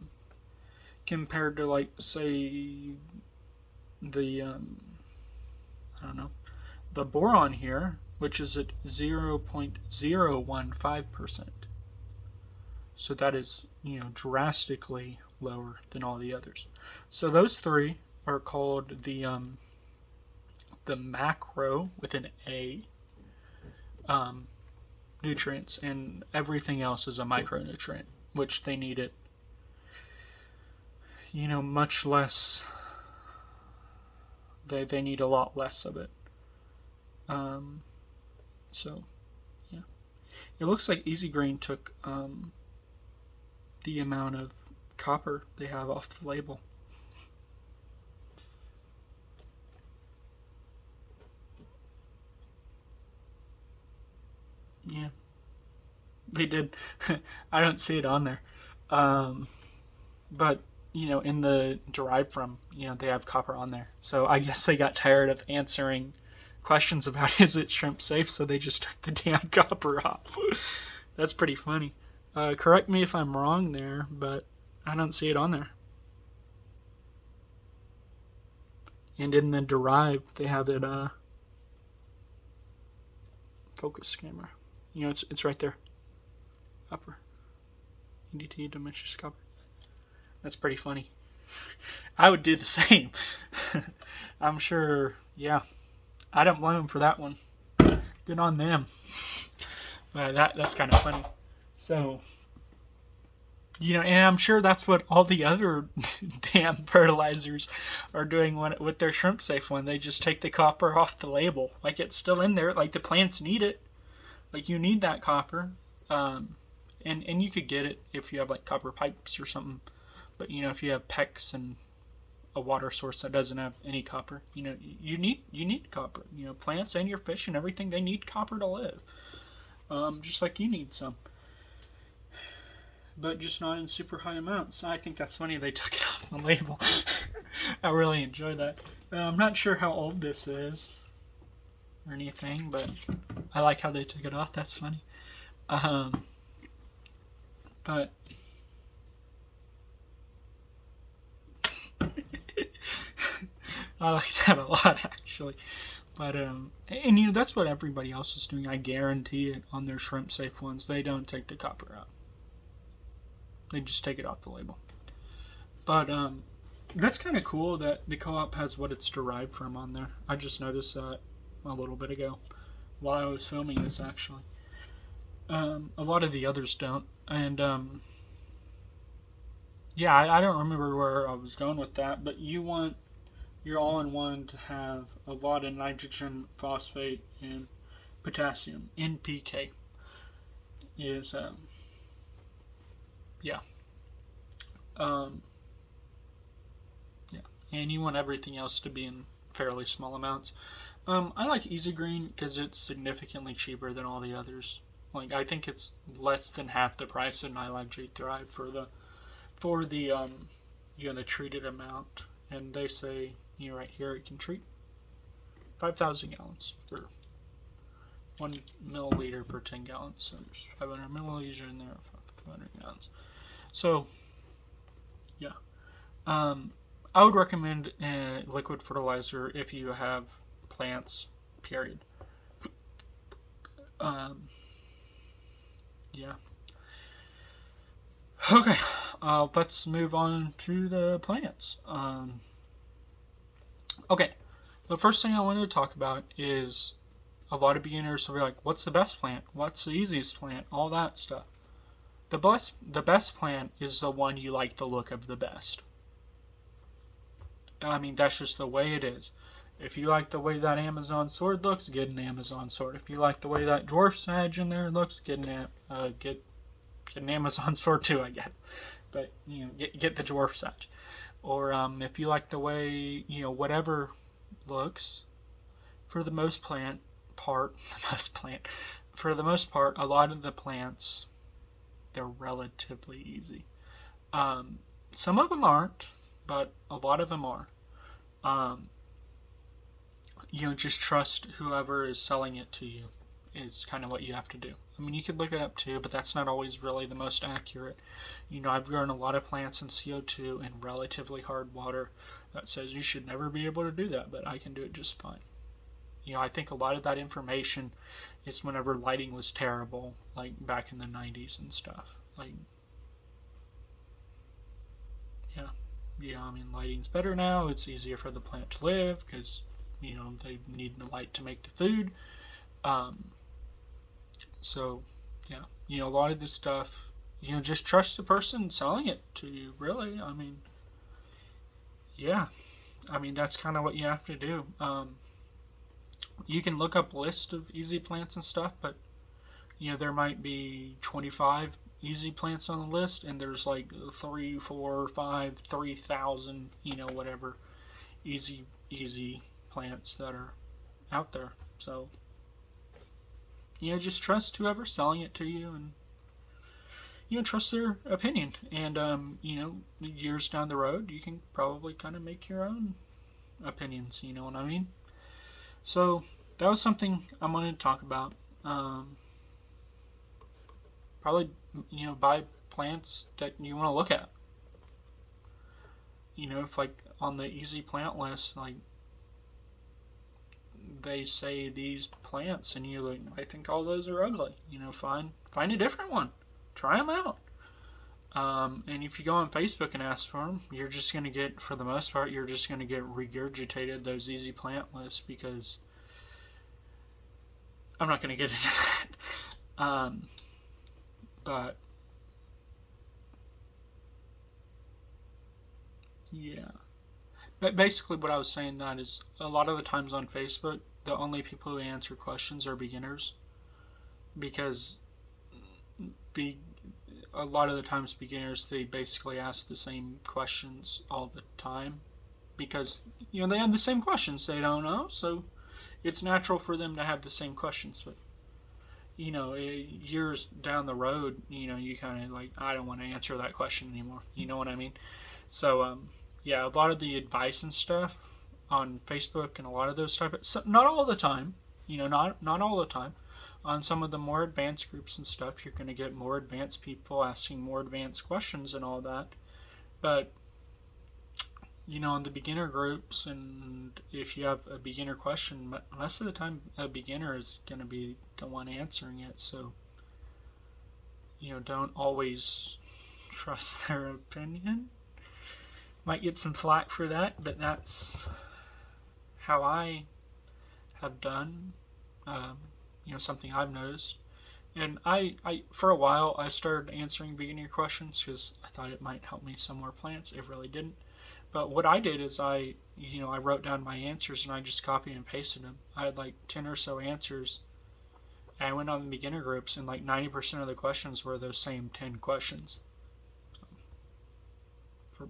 Compared to, like, say, the the boron here, which is at 0.015%. So that is, drastically lower than all the others. So those 3 are called the macro with an A nutrients, and everything else is a micronutrient, which they need it, much less. They need a lot less of it. So yeah, it looks like Easy Grain took the amount of copper they have off the label. Yeah, they did. I don't see it on there. But, in the derived from, they have copper on there. So I guess they got tired of answering questions about is it shrimp safe, so they just took the damn copper off. That's pretty funny. Correct me if I'm wrong there, but I don't see it on there. And in the derived, they have it, focus camera. It's right there. Copper. NDT diminishes copper. That's pretty funny. I would do the same. I'm sure, yeah. I don't blame them for that one. Good on them. But that's kind of funny. So, and I'm sure that's what all the other damn fertilizers are doing with their shrimp safe one. They just take the copper off the label. Like, it's still in there. Like, the plants need it. Like, you need that copper. And you could get it if you have, like, copper pipes or something. But, if you have PEX and a water source that doesn't have any copper, you need copper. Plants and your fish and everything, they need copper to live. Just like you need some. but just not in super high amounts. I think that's funny they took it off the label. I really enjoy that. I'm not sure how old this is or anything, but I like how they took it off. That's funny. But I like that a lot, actually. But and you know that's what everybody else is doing. I guarantee it on their shrimp safe ones. They don't take the copper out. They just take it off the label. But that's kind of cool that the co-op has what it's derived from on there. I just noticed that a little bit ago while I was filming this, actually. A lot of the others don't, and yeah, I don't remember where I was going with that, but you want your all-in-one to have a lot of nitrogen, phosphate, and potassium. NPK is yeah. Yeah, and you want everything else to be in fairly small amounts. I like Easy Green because it's significantly cheaper than all the others. Like I think it's less than half the price of Nylon-G Thrive for the the treated amount, and they say right here it can treat 5,000 gallons for 1 milliliter per 10 gallons. So there's 500 milliliters in there, 500 gallons. So yeah, I would recommend a liquid fertilizer if you have plants. Period. Yeah. Okay, let's move on to the plants. Okay, the first thing I wanted to talk about is a lot of beginners will be like, what's the best plant? What's the easiest plant? All that stuff. The best plant is the one you like the look of the best. I mean, that's just the way it is. If you like the way that Amazon sword looks, get an Amazon sword. If you like the way that dwarf sage in there looks, get an Amazon sword too, I guess. But get the dwarf sage. Or if you like the way whatever looks, for the most part, a lot of the plants, they're relatively easy. Some of them aren't, but a lot of them are. Just trust whoever is selling it to you is kind of what you have to do. I mean, you could look it up too, but that's not always really the most accurate. I've grown a lot of plants in CO2 and relatively hard water that says you should never be able to do that, but I can do it just fine. I think a lot of that information is whenever lighting was terrible, like back in the 90s and stuff. Like, yeah, I mean, lighting's better now. It's easier for the plant to live because, they need the light to make the food. So, yeah, a lot of this stuff, just trust the person selling it to you, really. I mean, yeah. I mean, that's kind of what you have to do. You can look up lists of easy plants and stuff, but, there might be 25 easy plants on the list, and there's like 3, 4, 5, 3,000, whatever easy plants that are out there. So, just trust whoever's selling it to you, and trust their opinion. And years down the road, you can probably kind of make your own opinions. You know what I mean? So that was something I wanted to talk about. Probably buy plants that you want to look at. If like on the easy plant list, like they say these plants, and you're like, I think all those are ugly. Find a different one. Try them out. And if you go on Facebook and ask for them, you're just going to get, for the most part, you're just going to get regurgitated those easy plant lists because I'm not going to get into that. But yeah. But basically what I was saying that is a lot of the times on Facebook, the only people who answer questions are beginners because a lot of the times beginners, they basically ask the same questions all the time because they have the same questions they don't know, so it's natural for them to have the same questions. But years down the road, you kind of like, I don't want to answer that question anymore. You know what I mean? So, yeah, a lot of the advice and stuff on Facebook and a lot of those type of, so, not all the time, not all the time. On some of the more advanced groups and stuff, you're going to get more advanced people asking more advanced questions and all that. But in the beginner groups, and if you have a beginner question, most of the time a beginner is going to be the one answering it. So, don't always trust their opinion. Might get some flack for that, but that's how I have done. Something I've noticed. And I for a while, I started answering beginner questions because I thought it might help me some more plants. It really didn't. But what I did is I wrote down my answers and I just copied and pasted them. I had like 10 or so answers. And I went on the beginner groups and like 90% of the questions were those same 10 questions.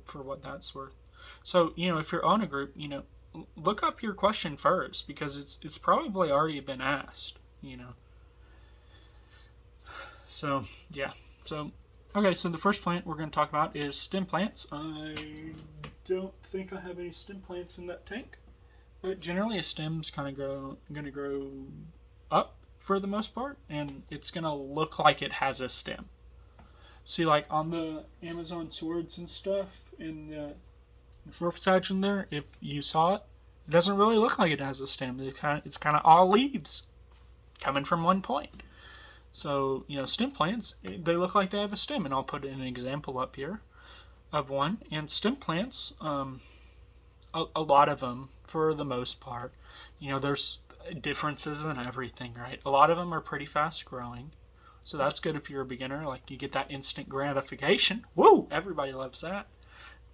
For what that's worth. So, if you're on a group, look up your question first because it's probably already been asked, So, yeah. So, okay, so the first plant we're going to talk about is stem plants. I don't think I have any stem plants in that tank. But generally a stem's kind of going to grow up for the most part, and it's going to look like it has a stem. See, like on the Amazon swords and stuff in the surf in there, if you saw it, it doesn't really look like it has a stem. It's kind of all leaves coming from one point. So, stem plants, they look like they have a stem, and I'll put an example up here of one. And stem plants, a lot of them, for the most part, there's differences in everything, right? A lot of them are pretty fast growing. So that's good if you're a beginner. Like, you get that instant gratification. Woo! Everybody loves that.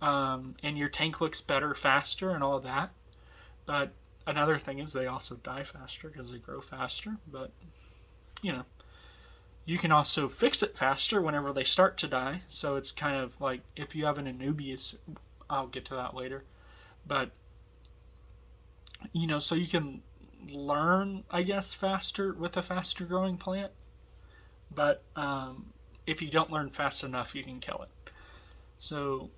And your tank looks better, faster, and all that. But another thing is they also die faster because they grow faster. But, you can also fix it faster whenever they start to die. So it's kind of like if you have an Anubias, I'll get to that later. But, so you can learn, I guess, faster with a faster growing plant. But if you don't learn fast enough, you can kill it. So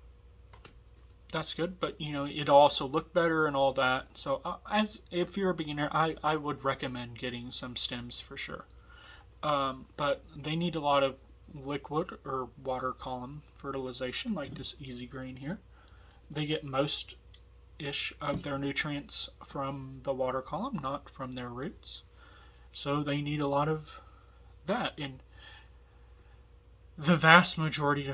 that's good. But it'll also look better and all that. So as if you're a beginner, I would recommend getting some stems for sure. But they need a lot of liquid or water column fertilization, like this easy green here. They get most-ish of their nutrients from the water column, not from their roots. So they need a lot of that. And the vast majority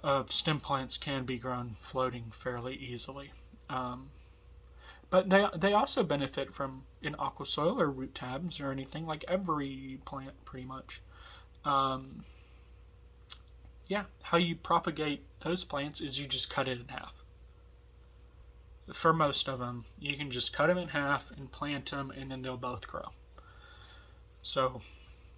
of stem plants can be grown floating fairly easily. But they also benefit from in aqua soil or root tabs or anything, like every plant pretty much. Yeah, how you propagate those plants is you just cut it in half. For most of them, you can just cut them in half and plant them, and then they'll both grow. So,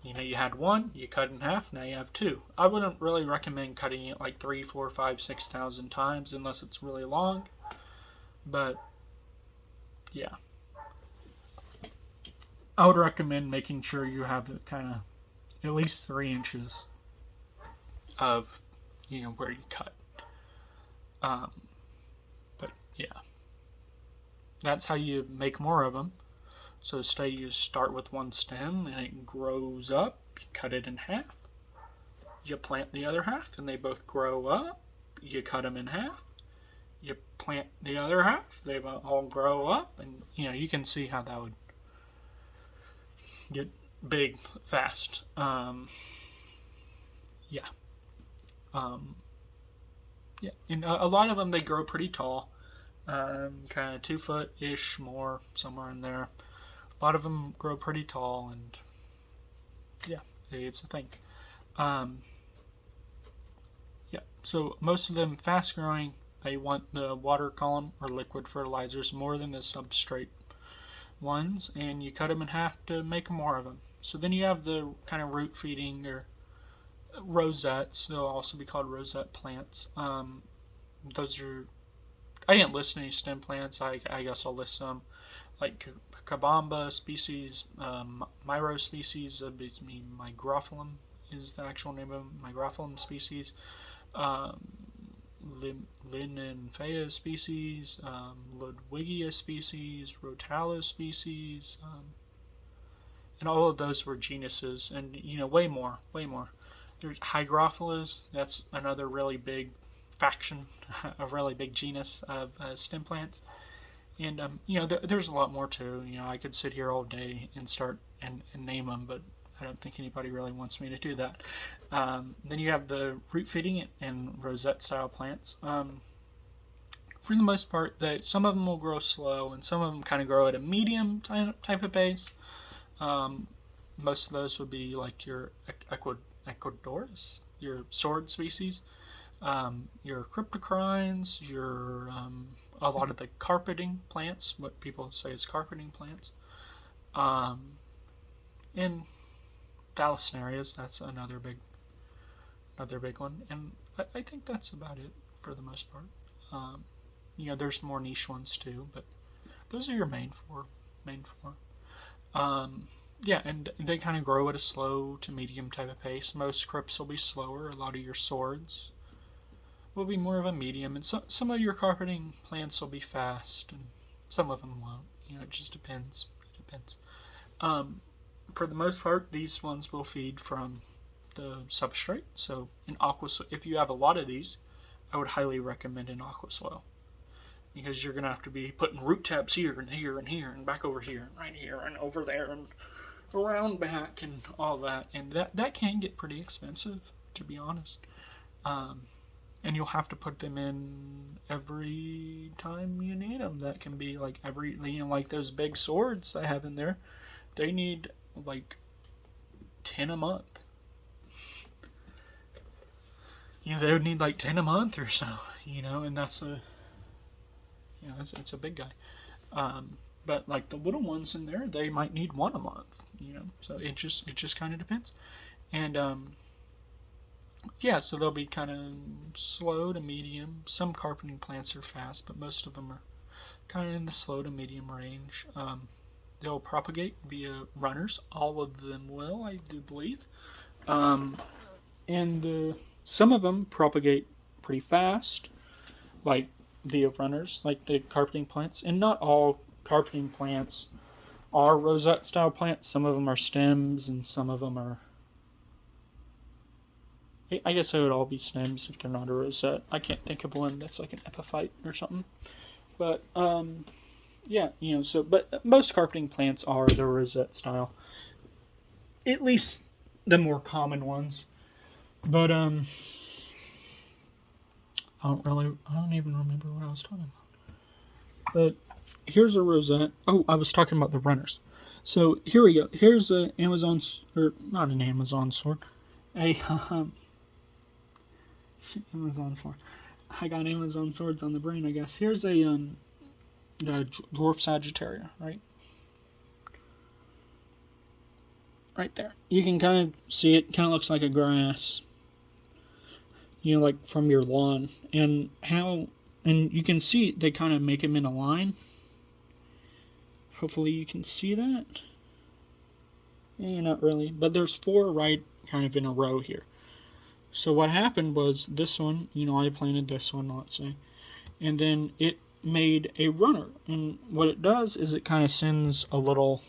you had one, you cut in half, now you have two. I wouldn't really recommend cutting it like 3, 4, 5, 6,000 times unless it's really long. But, yeah. I would recommend making sure you have it kind of at least 3 inches of, where you cut. But, yeah. That's how you make more of them. So say you start with one stem and it grows up, you cut it in half. You plant the other half and they both grow up. You cut them in half. You plant the other half, they all grow up, and you can see how that would get big fast. Yeah. Yeah, and a lot of them, they grow pretty tall. Kind of 2 foot-ish, more, somewhere in there. A lot of them grow pretty tall, and yeah, it's a thing. Yeah, so most of them fast growing, they want the water column or liquid fertilizers more than the substrate ones, and you cut them in half to make more of them. So then you have the kind of root feeding or rosettes. They'll also be called rosette plants. Those are, I didn't list any stem plants. I guess I'll list some. like Kabamba species, Myro species, Migrophyllum is the actual name of Migrophyllum species, um, Linnaeus species, Ludwigia species, Rotalo species, and all of those were genuses, and way more, way more. There's Hygrophilus. That's another really big faction, a really big genus of stem plants. And there's a lot more too. I could sit here all day and start and name them, but I don't think anybody really wants me to do that. Then you have the root feeding and rosette style plants. For the most part, some of them will grow slow, and some of them kind of grow at a medium type of pace. Most of those would be like your Ecuadorus, your sword species, your cryptocrines, your a lot of the carpeting plants, what people say is carpeting plants, and Thalassinarias. That's another big one, and I think that's about it for the most part. There's more niche ones too, but those are your main four. Yeah, and they kind of grow at a slow to medium type of pace. Most crypts will be slower. A lot of your swords will be more of a medium, and some of your carpeting plants will be fast, and some of them won't. It just depends. It depends. For the most part, these ones will feed from the substrate. So in aqua, if you have a lot of these, I would highly recommend an aqua soil, because you're gonna have to be putting root tabs here and here and here and back over here and right here and over there and around back and all that, and that can get pretty expensive, to be honest. And you'll have to put them in every time you need them. That can be like like those big swords I have in there. They need like 10 a month. They would need like 10 a month or so. And that's it's a big guy. But like the little ones in there, they might need one a month. So it just kind of depends. And so they'll be kind of slow to medium. Some carpeting plants are fast, but most of them are kind of in the slow to medium range. They'll propagate via runners. All of them will, I do believe. And some of them propagate pretty fast, like via runners, like the carpeting plants. And not all carpeting plants are rosette style plants. Some of them are stems, and some of them are, I guess they would all be stems if they're not a rosette. I can't think of one that's like an epiphyte or something. But but most carpeting plants are the rosette style, at least the more common ones. But I don't even remember what I was talking about. But here's a rosette. Oh, I was talking about the runners. So here we go. Here's a Amazon, or not an Amazon sword, a Amazon sword. I got Amazon swords on the brain, I guess. Here's a dwarf Sagittaria, right? Right there. You can kind of see it. Kind of looks like a grass. Like from your lawn, and you can see they kind of make them in a line. Hopefully you can see that. Not really, but there's 4 right kind of in a row here. So what happened was this one, I planted this one, let's say, and then it made a runner, and what it does is it kind of sends a little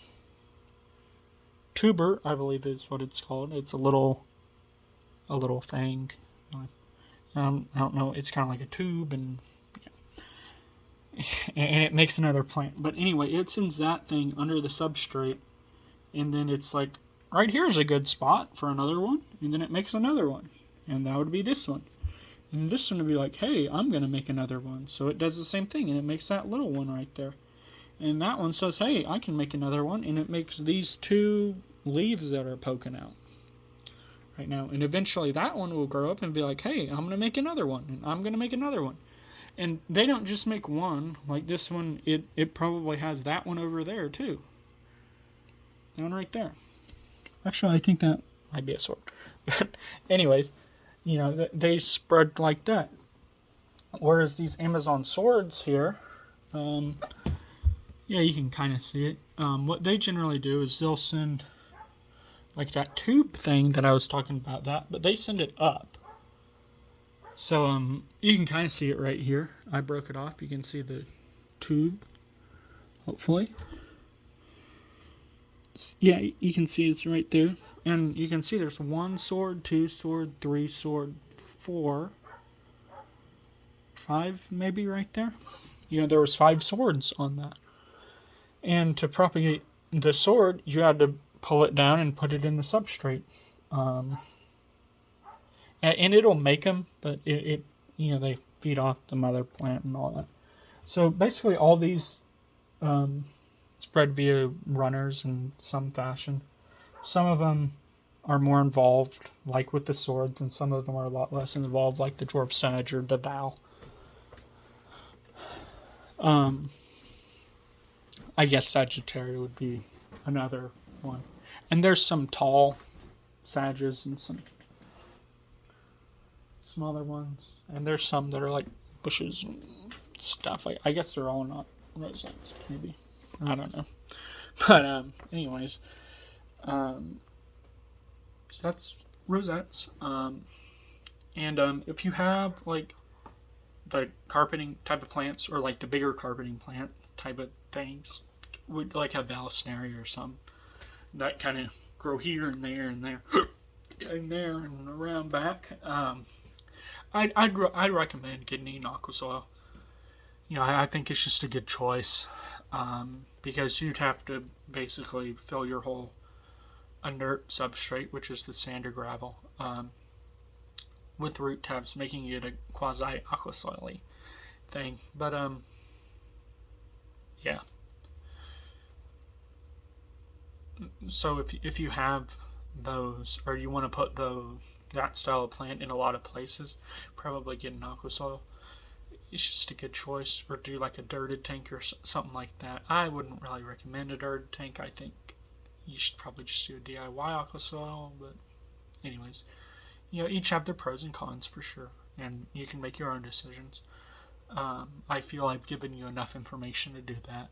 tuber, I believe is what it's called. It's a little thing. I don't know. It's kind of like a tube, and it makes another plant. But anyway, it sends that thing under the substrate, and then it's like, right here's a good spot for another one, and then it makes another one, and that would be this one. And this one would be like, hey, I'm going to make another one. So it does the same thing, and it makes that little one right there. And that one says, hey, I can make another one, and it makes these 2 leaves that are poking out right now. And eventually that one will grow up and be like, hey, I'm going to make another one, and I'm going to make another one. And they don't just make one. Like this one, it probably has that one over there too. That one right there. Actually, I think that might be a sword. But anyways, they spread like that. Whereas these Amazon swords here, Yeah, you can kind of see it. What they generally do is they'll send like that tube thing that I was talking about that, but they send it up. So you can kind of see it right here. I broke it off. You can see the tube, hopefully. Yeah, you can see it's right there. And you can see there's 1 sword, 2 sword, 3 sword, 4, 5 maybe right there. You know, there was 5 swords on that. And to propagate the sword, you had to pull it down and put it in the substrate. Um, and it'll make them, but they feed off the mother plant and all that. So basically, all these spread via runners in some fashion. Some of them are more involved, like with the swords, and some of them are a lot less involved, like the dwarf sedge or the bow. I guess Sagittaria would be another one. And there's some tall Sages and some smaller ones. And there's some that are like bushes and stuff. I guess they're all not rosettes, maybe. I don't know. But anyways, so that's rosettes. And if you have like the carpeting type of plants or like the bigger carpeting plant type of things, would like have Vallisneria or some that kind of grow here and there and there and there and around back. I'd recommend getting an aqua soil. You know, I think it's just a good choice because you'd have to basically fill your whole inert substrate, which is the sand or gravel, with root tabs, making it a quasi aqua soily thing. But yeah. So if you have those, or you want to put that style of plant in a lot of places, probably get an aqua soil. It's just a good choice, or do like a dirted tank or something like that. I wouldn't really recommend a dirted tank. I think you should probably just do a DIY aqua soil. But anyways, each have their pros and cons for sure, and you can make your own decisions. I feel I've given you enough information to do that.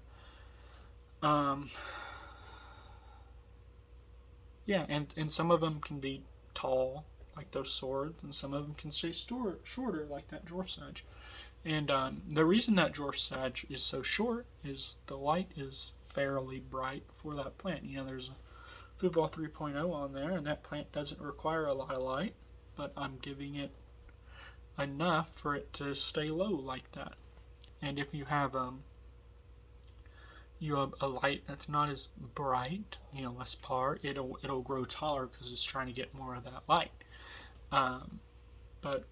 Yeah, and some of them can be tall, like those swords, and some of them can stay shorter, like that dwarf sedge. And the reason that dwarf sedge is so short is the light is fairly bright for that plant. There's a Fuval 3.0 on there, and that plant doesn't require a lot of light, but I'm giving it enough for it to stay low like that. And if you have a light that's not as bright, less par, it'll grow taller because it's trying to get more of that light. But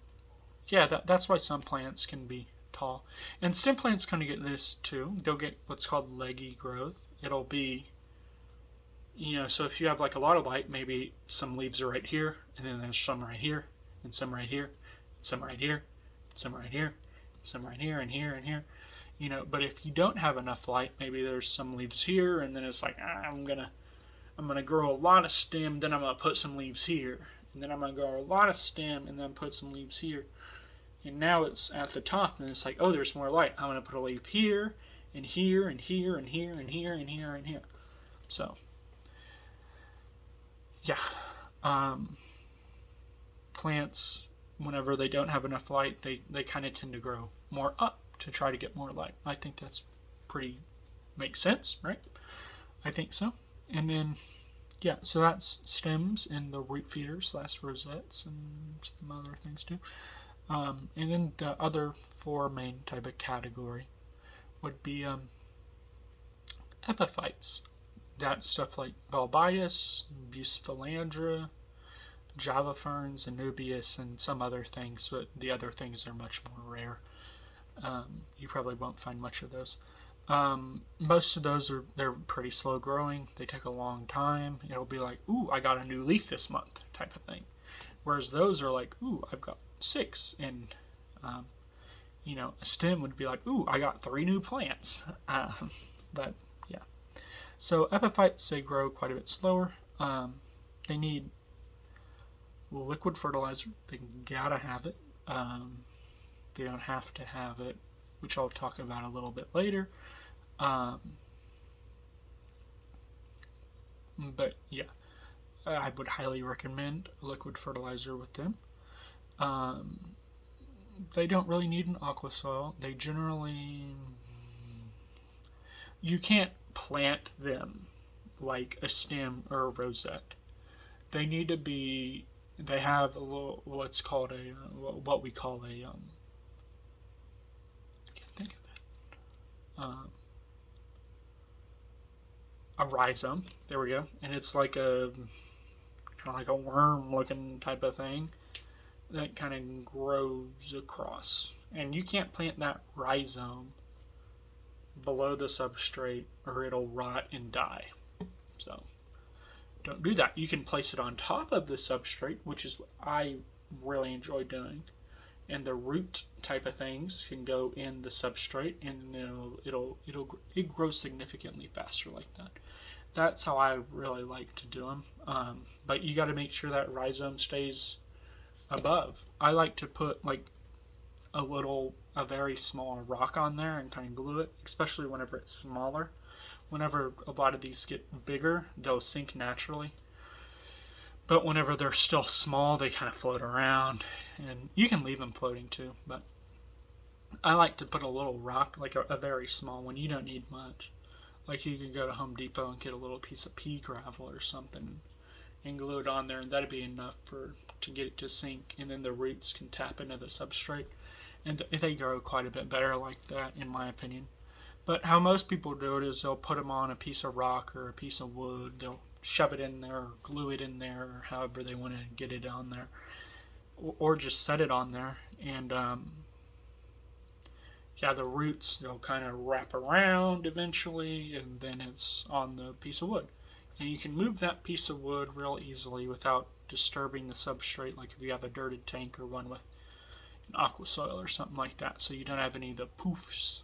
yeah, that's why some plants can be tall, and stem plants kind of get this too. They'll get what's called leggy growth. It'll be, so if you have like a lot of light, maybe some leaves are right here, and then there's some right here, and some right here, some right here, some right here, some right here, and here and here. But if you don't have enough light, maybe there's some leaves here, and then it's like, I'm gonna grow a lot of stem, then I'm gonna put some leaves here, and then I'm gonna grow a lot of stem, and then put some leaves here, and now it's at the top, and it's like, oh, there's more light. I'm gonna put a leaf here, and here, and here, and here, and here, and here, and here. So, yeah, plants, whenever they don't have enough light, they kind of tend to grow more up to try to get more light. I think that's makes sense, right? I think so. And then, yeah, so that's stems and the root feeders / rosettes and some other things too. And then the other 4 main type of category would be epiphytes. That's stuff like Balbius, Bucephalandra, Java ferns, Anubias, and some other things, but the other things are much more rare. You probably won't find much of those. Most of those they're pretty slow growing. They take a long time. It'll be like, ooh, I got a new leaf this month type of thing. Whereas those are like, ooh, I've got 6. And, a stem would be like, ooh, I got 3 new plants. But, yeah. So epiphytes, they grow quite a bit slower. They need liquid fertilizer. They gotta have it. They don't have to have it, which I'll talk about a little bit later. But yeah, I would highly recommend liquid fertilizer with them. Um, they don't really need an aqua soil. They generally, you can't plant them like a stem or a rosette. They need to be. They have a little what's called a what we call a I can't think of it. A rhizome. There we go. And it's like a kind of like a worm-looking type of thing that kind of grows across. And you can't plant that rhizome below the substrate or it'll rot and die. So don't do that. You can place it on top of the substrate, which is what I really enjoy doing. And the root type of things can go in the substrate, and it grows significantly faster like that. That's how I really like to do them. But you got to make sure that rhizome stays above. I like to put like a very small rock on there and kind of glue it, especially whenever it's smaller. Whenever a lot of these get bigger, they'll sink naturally. But whenever they're still small, they kind of float around. And you can leave them floating too. But I like to put a little rock, like a very small one. You don't need much. Like you can go to Home Depot and get a little piece of pea gravel or something and glue it on there, and that'd be enough to get it to sink. And then the roots can tap into the substrate. And they grow quite a bit better like that, in my opinion. But how most people do it is they'll put them on a piece of rock or a piece of wood. They'll shove it in there or glue it in there or however they want to get it on there. Or just set it on there. And yeah, the roots, they'll kind of wrap around eventually, and then it's on the piece of wood. And you can move that piece of wood real easily without disturbing the substrate, like if you have a dirted tank or one with an aqua soil or something like that, so you don't have any of the poofs.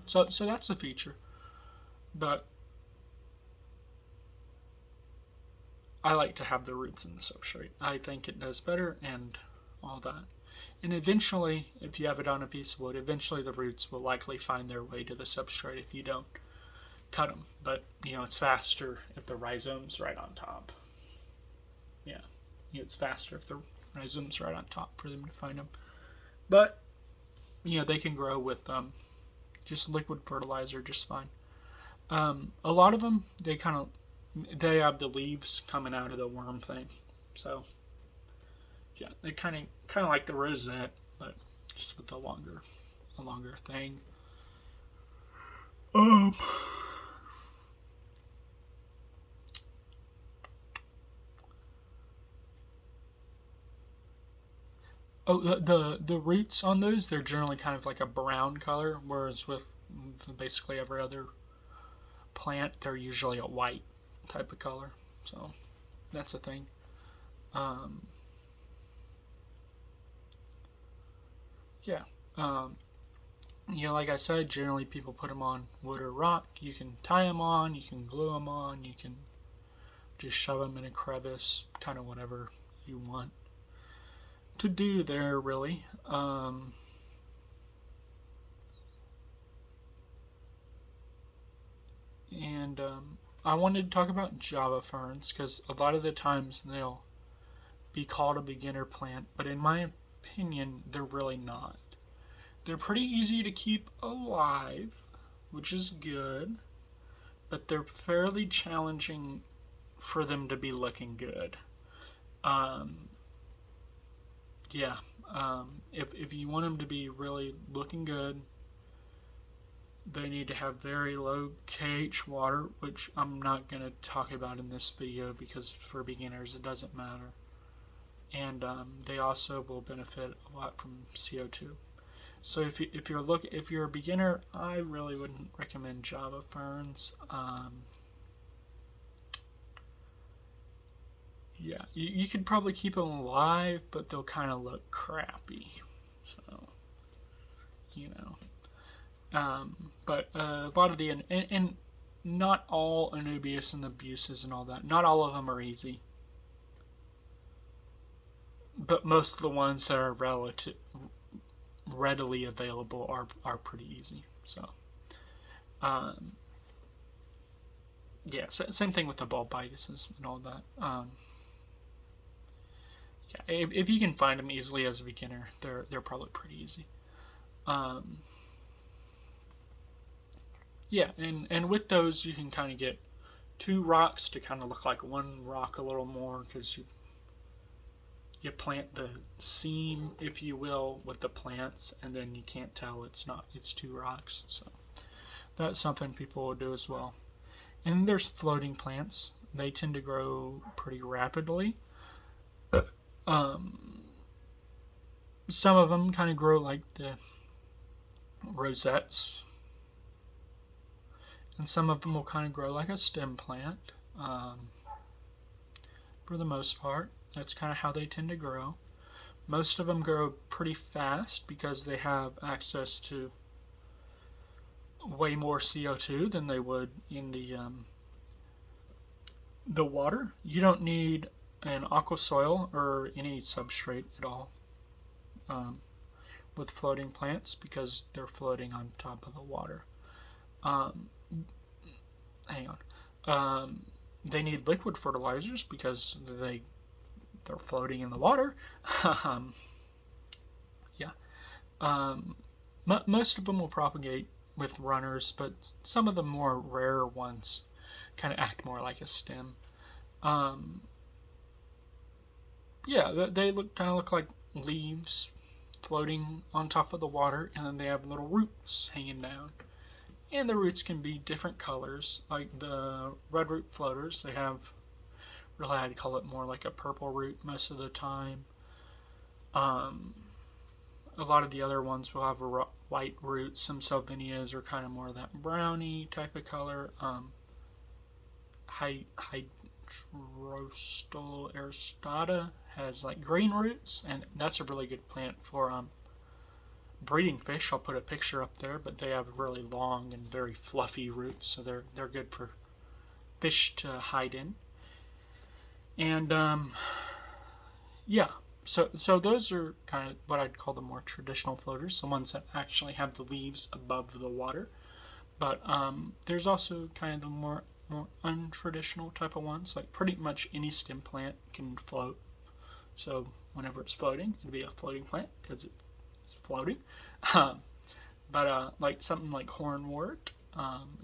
So that's a feature. But I like to have the roots in the substrate. I think it does better and all that. And eventually, if you have it on a piece of wood, eventually the roots will likely find their way to the substrate if you don't cut them. But, it's faster if the rhizome's right on top. Yeah, it's faster if the rhizome's right on top for them to find them. But, they can grow with just liquid fertilizer just fine. A lot of them, they have the leaves coming out of the worm thing. So, yeah, they kind of like the rosette, but just with a longer thing. Oh, the roots on those, they're generally kind of like a brown color, whereas with basically every other plant, they're usually a white type of color. So that's a thing. Yeah. Like I said, generally people put them on wood or rock. You can tie them on, you can glue them on, you can just shove them in a crevice, kind of whatever you want to do there, really. And I wanted to talk about Java ferns because a lot of the times they'll be called a beginner plant, but in my opinion, they're really not. They're pretty easy to keep alive, which is good, but they're fairly challenging for them to be looking good. Yeah, if you want them to be really looking good, they need to have very low KH water, which I'm not going to talk about in this video because for beginners it doesn't matter. And they also will benefit a lot from CO2. So if you're a beginner, I really wouldn't recommend Java ferns. Yeah, you could probably keep them alive, but they'll kind of look crappy. So, but a lot of the and not all Anubias and Abuses and all that. Not all of them are easy, but most of the ones that are readily available are pretty easy. So, yeah, same thing with the bulbitises and all that. Yeah, if you can find them easily as a beginner, they're probably pretty easy. Um, yeah, and with those you can kind of get two rocks to kind of look like one rock a little more, because you plant the seam, if you will, with the plants, and then you can't tell it's two rocks. So that's something people will do as well. And there's floating plants. They tend to grow pretty rapidly. Um, some of them kind of grow like the rosettes, and some of them will kind of grow like a stem plant. For the most part, that's kind of how they tend to grow. Most of them grow pretty fast because they have access to way more CO2 than they would in the water. You don't need an aqua soil or any substrate at all um, with floating plants, because they're floating on top of the water. Um, hang on. They need liquid fertilizers because they're floating in the water. um, yeah. Most of them will propagate with runners, but some of the more rare ones kind of act more like a stem. Um, yeah, they look like leaves floating on top of the water, and then they have little roots hanging down. And the roots can be different colors, like the red root floaters. They have, really, I'd call it more like a purple root most of the time. Um, a lot of the other ones will have a white roots. Some salvinias are kind of more of that browny type of color. Hydrostal aristata has like green roots, and that's a really good plant for breeding fish. I'll put a picture up there, but they have really long and very fluffy roots, so they're good for fish to hide in. And yeah, so those are kind of what I'd call the more traditional floaters, the ones that actually have the leaves above the water. But there's also kind of the more untraditional type of ones. Like pretty much any stem plant can float. So whenever it's floating, it'd be a floating plant because it's floating. Um, but like something like hornwort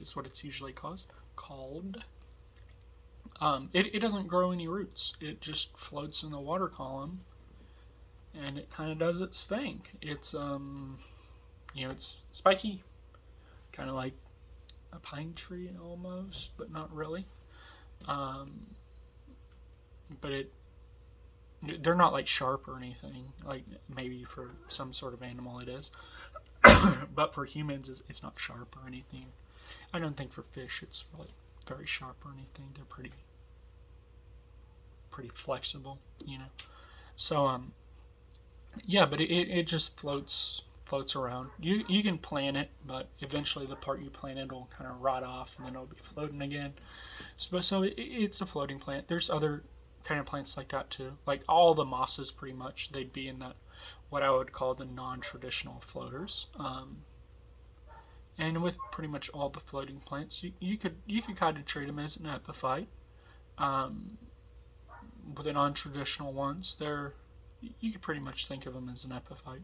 is what it's usually called. It doesn't grow any roots. It just floats in the water column, and it kind of does its thing. It's it's spiky, kind of like a pine tree almost, but not really. Um, but they're not like sharp or anything. Like maybe for some sort of animal it is, but for humans it's not sharp or anything. I don't think for fish it's really very sharp or anything. They're pretty flexible, So yeah, but it just floats around. You can plant it, but eventually the part you planted will kind of rot off, and then it'll be floating again. So it's a floating plant. There's other kind of plants like that too. Like all the mosses, pretty much, they'd be in that what I would call the non-traditional floaters. And with pretty much all the floating plants, you could kind of treat them as an epiphyte. With the non-traditional ones, you could pretty much think of them as an epiphyte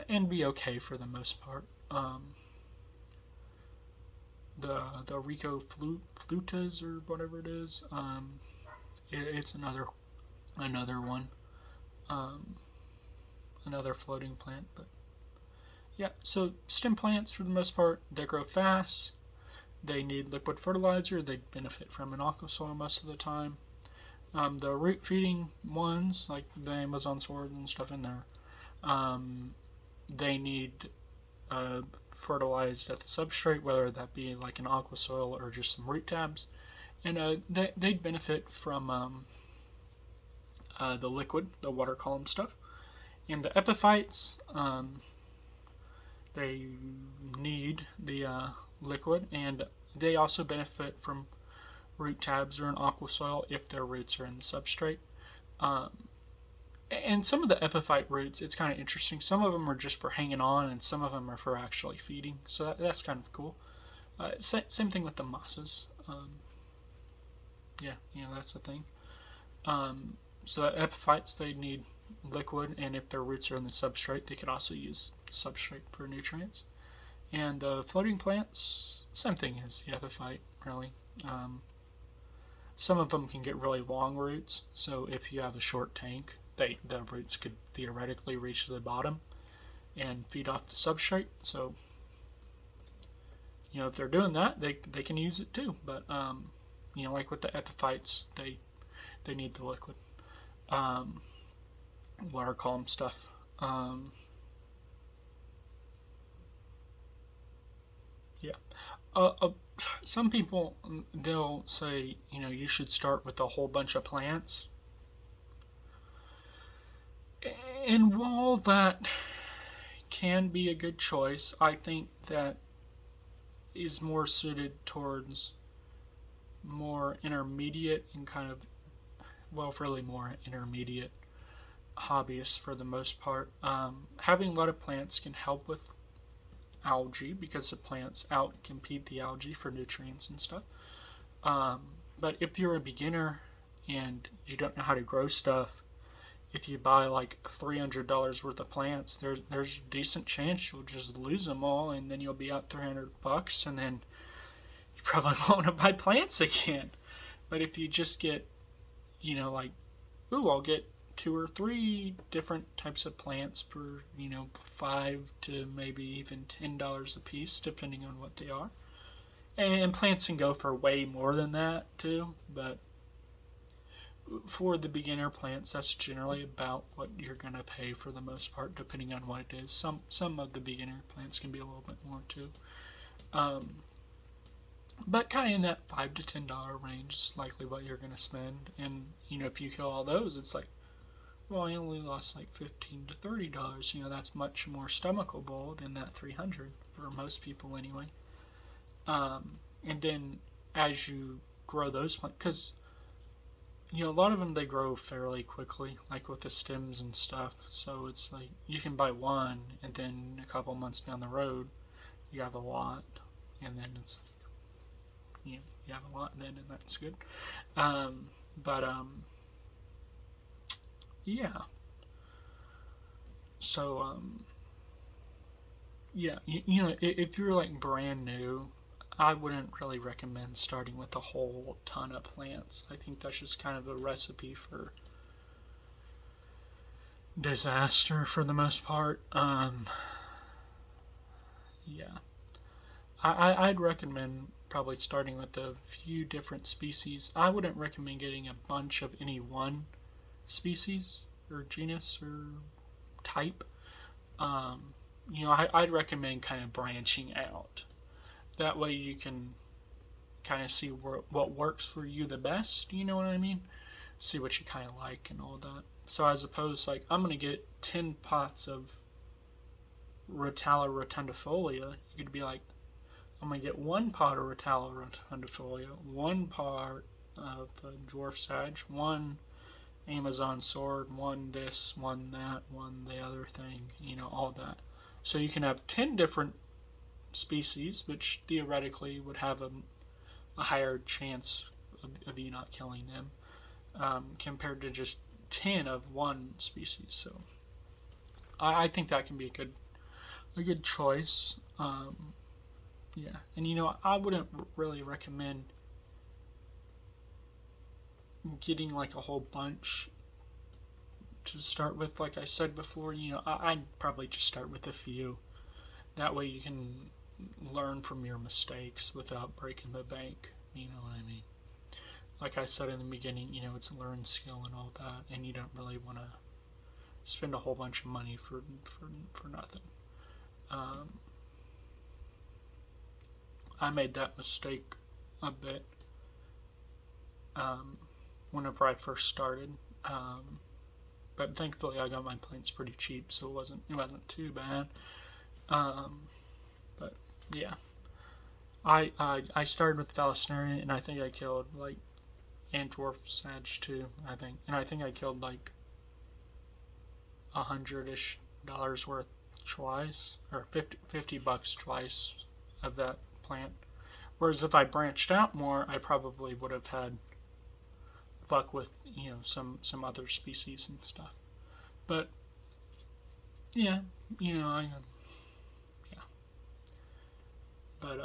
and be okay for the most part. The Rico flutas or whatever it is, it's another one, another floating plant. But yeah, so stem plants for the most part, they grow fast. They need liquid fertilizer. They benefit from an aqua soil most of the time. The root feeding ones, like the Amazon sword and stuff in there, they need fertilized at the substrate, whether that be like an aqua soil or just some root tabs. And they'd benefit from the liquid, the water column stuff. And the epiphytes, they need the liquid, and they also benefit from root tabs or an aqua soil if their roots are in the substrate. And some of the epiphyte roots, it's kind of interesting. Some of them are just for hanging on, and some of them are for actually feeding. So that's kind of cool. Same thing with the mosses. Yeah, that's the thing. So that epiphytes, they need liquid, and if their roots are in the substrate, they could also use substrate for nutrients. And floating plants, same thing as the epiphyte, really. Um, some of them can get really long roots, so if you have a short tank, the roots could theoretically reach to the bottom and feed off the substrate. So, if they're doing that, they can use it too. But like with the epiphytes, they need the liquid water column stuff. Yeah. Some people, they'll say, you should start with a whole bunch of plants. And while that can be a good choice, I think that is more suited towards more intermediate and kind of, well, really more intermediate hobbyists for the most part. Having a lot of plants can help with algae because the plants outcompete the algae for nutrients and stuff. But if you're a beginner and you don't know how to grow stuff, if you buy like $300 worth of plants, there's a decent chance you'll just lose them all, and then you'll be out $300, and then you probably won't want to buy plants again. But if you just get, like, ooh, I'll get 2 or 3 different types of plants per, $5 to maybe even $10 a piece, depending on what they are. And plants can go for way more than that too, but for the beginner plants, that's generally about what you're gonna pay for the most part, depending on what it is. Some of the beginner plants can be a little bit more too, but kind of in that $5 to $10 range is likely what you're gonna spend. And if you kill all those, it's like, well, I only lost like $15 to $30. That's much more stomachable than that 300 for most people anyway. And then as you grow those plants, because a lot of them, they grow fairly quickly, like with the stems and stuff. So it's like you can buy one, and then a couple months down the road, you have a lot, and then it's you have a lot then, and that's good. But yeah. So yeah, if you're like brand new, I wouldn't really recommend starting with a whole ton of plants. I think that's just kind of a recipe for disaster for the most part. Yeah, I'd recommend probably starting with a few different species. I wouldn't recommend getting a bunch of any one species or genus or type. I'd recommend kind of branching out. That way you can kind of see what works for you the best. You know what I mean? See what you kind of like and all that. So as opposed, like, I'm going to get 10 pots of Rotala rotundifolia, you could be like, I'm going to get 1 pot of Rotala rotundifolia, 1 pot of dwarf sage, 1 Amazon sword, 1 this, 1 that, 1 the other thing, all that. So you can have 10 different species, which theoretically would have a higher chance of you not killing them, compared to just 10 of one species. So I think that can be a good choice. Yeah, and I wouldn't really recommend getting like a whole bunch to start with. Like I said before, I'd probably just start with a few. That way you can learn from your mistakes without breaking the bank. You know what I mean? Like I said in the beginning, it's a learned skill and all that, and you don't really want to spend a whole bunch of money for nothing. I made that mistake a bit whenever I first started, but thankfully I got my plants pretty cheap, so it wasn't too bad. But yeah, I started with Thalasseria, and I think I killed like and dwarf sage too. I think I killed like $100-ish worth twice, or $50 twice of that plant. Whereas if I branched out more, I probably would have had luck with, some other species and stuff. But yeah, yeah. But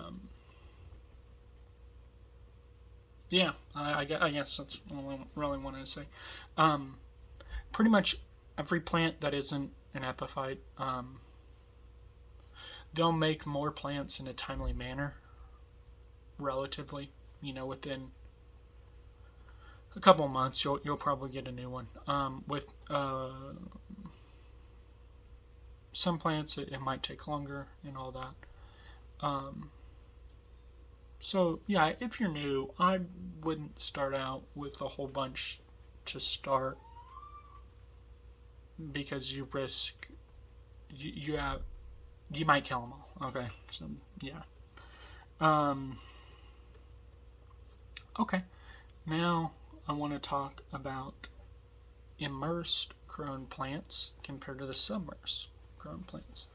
yeah, I guess that's all I really wanted to say. Um, Pretty much every plant that isn't an epiphyte, they'll make more plants in a timely manner, relatively. Within a couple of months, you'll probably get a new one. With some plants, it might take longer and all that. Um, so yeah, if you're new, I wouldn't start out with a whole bunch to start, because you risk you might kill them all. Okay, so yeah. Um, okay, now I want to talk about immersed grown plants compared to the submersed grown plants.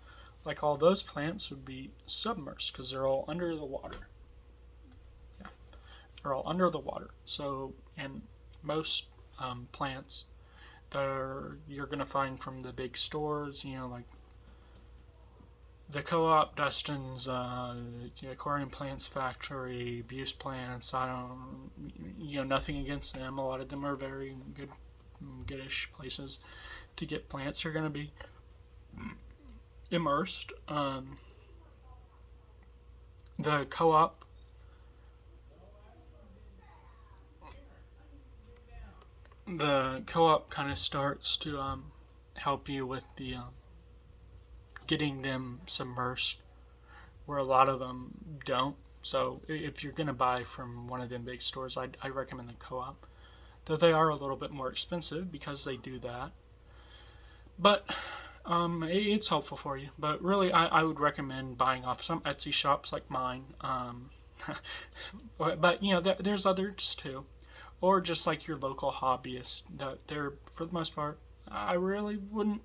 Like, all those plants would be submersed because they're all under the water. Yeah, they're all under the water. So, and most plants that you're going to find from the big stores, like the Co-op, Dustin's, Aquarium Plants Factory, Buse Plants. I don't, nothing against them. A lot of them are very goodish places to get plants. Are going to be immersed. The Co-op, kind of starts to help you with the getting them submersed, where a lot of them don't. So if you're going to buy from one of them big stores, I recommend the Co-op. Though they are a little bit more expensive because they do that. But it's helpful for you. But really, I would recommend buying off some Etsy shops like mine. But, there's others too. Or just like your local hobbyists. They're, for the most part, I really wouldn't.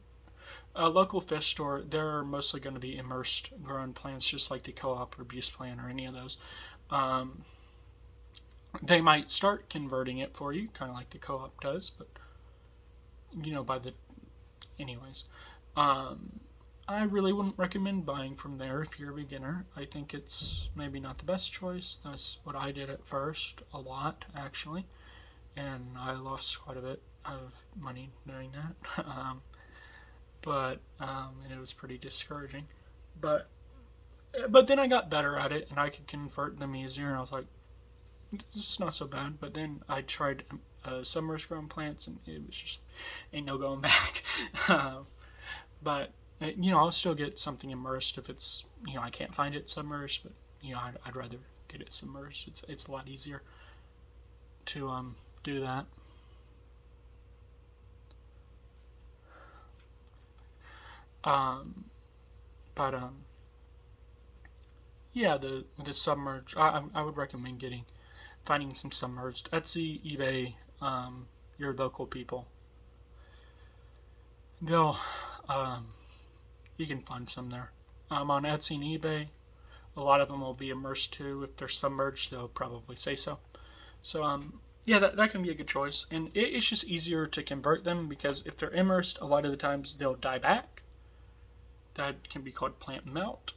A local fish store, they're mostly going to be immersed grown plants, just like the Co-op or Buse Plant or any of those. They might start converting it for you, kind of like the Co-op does, but by the, anyways. I really wouldn't recommend buying from there if you're a beginner. I think it's maybe not the best choice. That's what I did at first, a lot actually, and I lost quite a bit of money doing that. And it was pretty discouraging. But then I got better at it, and I could convert them easier, and I was like, this is not so bad. But then I tried submerged grown plants, and it was just ain't no going back. But I'll still get something immersed if it's, I can't find it submerged, but I'd rather get it submerged. It's a lot easier to do that. Um, but Yeah, the submerged. I would recommend finding some submerged. Etsy, eBay, your local people. They'll you can find some there. On Etsy and eBay, a lot of them will be immersed too. If they're submerged, they'll probably say so. So yeah, that can be a good choice, and it's just easier to convert them because if they're immersed, a lot of the times they'll die back. That can be called plant melt.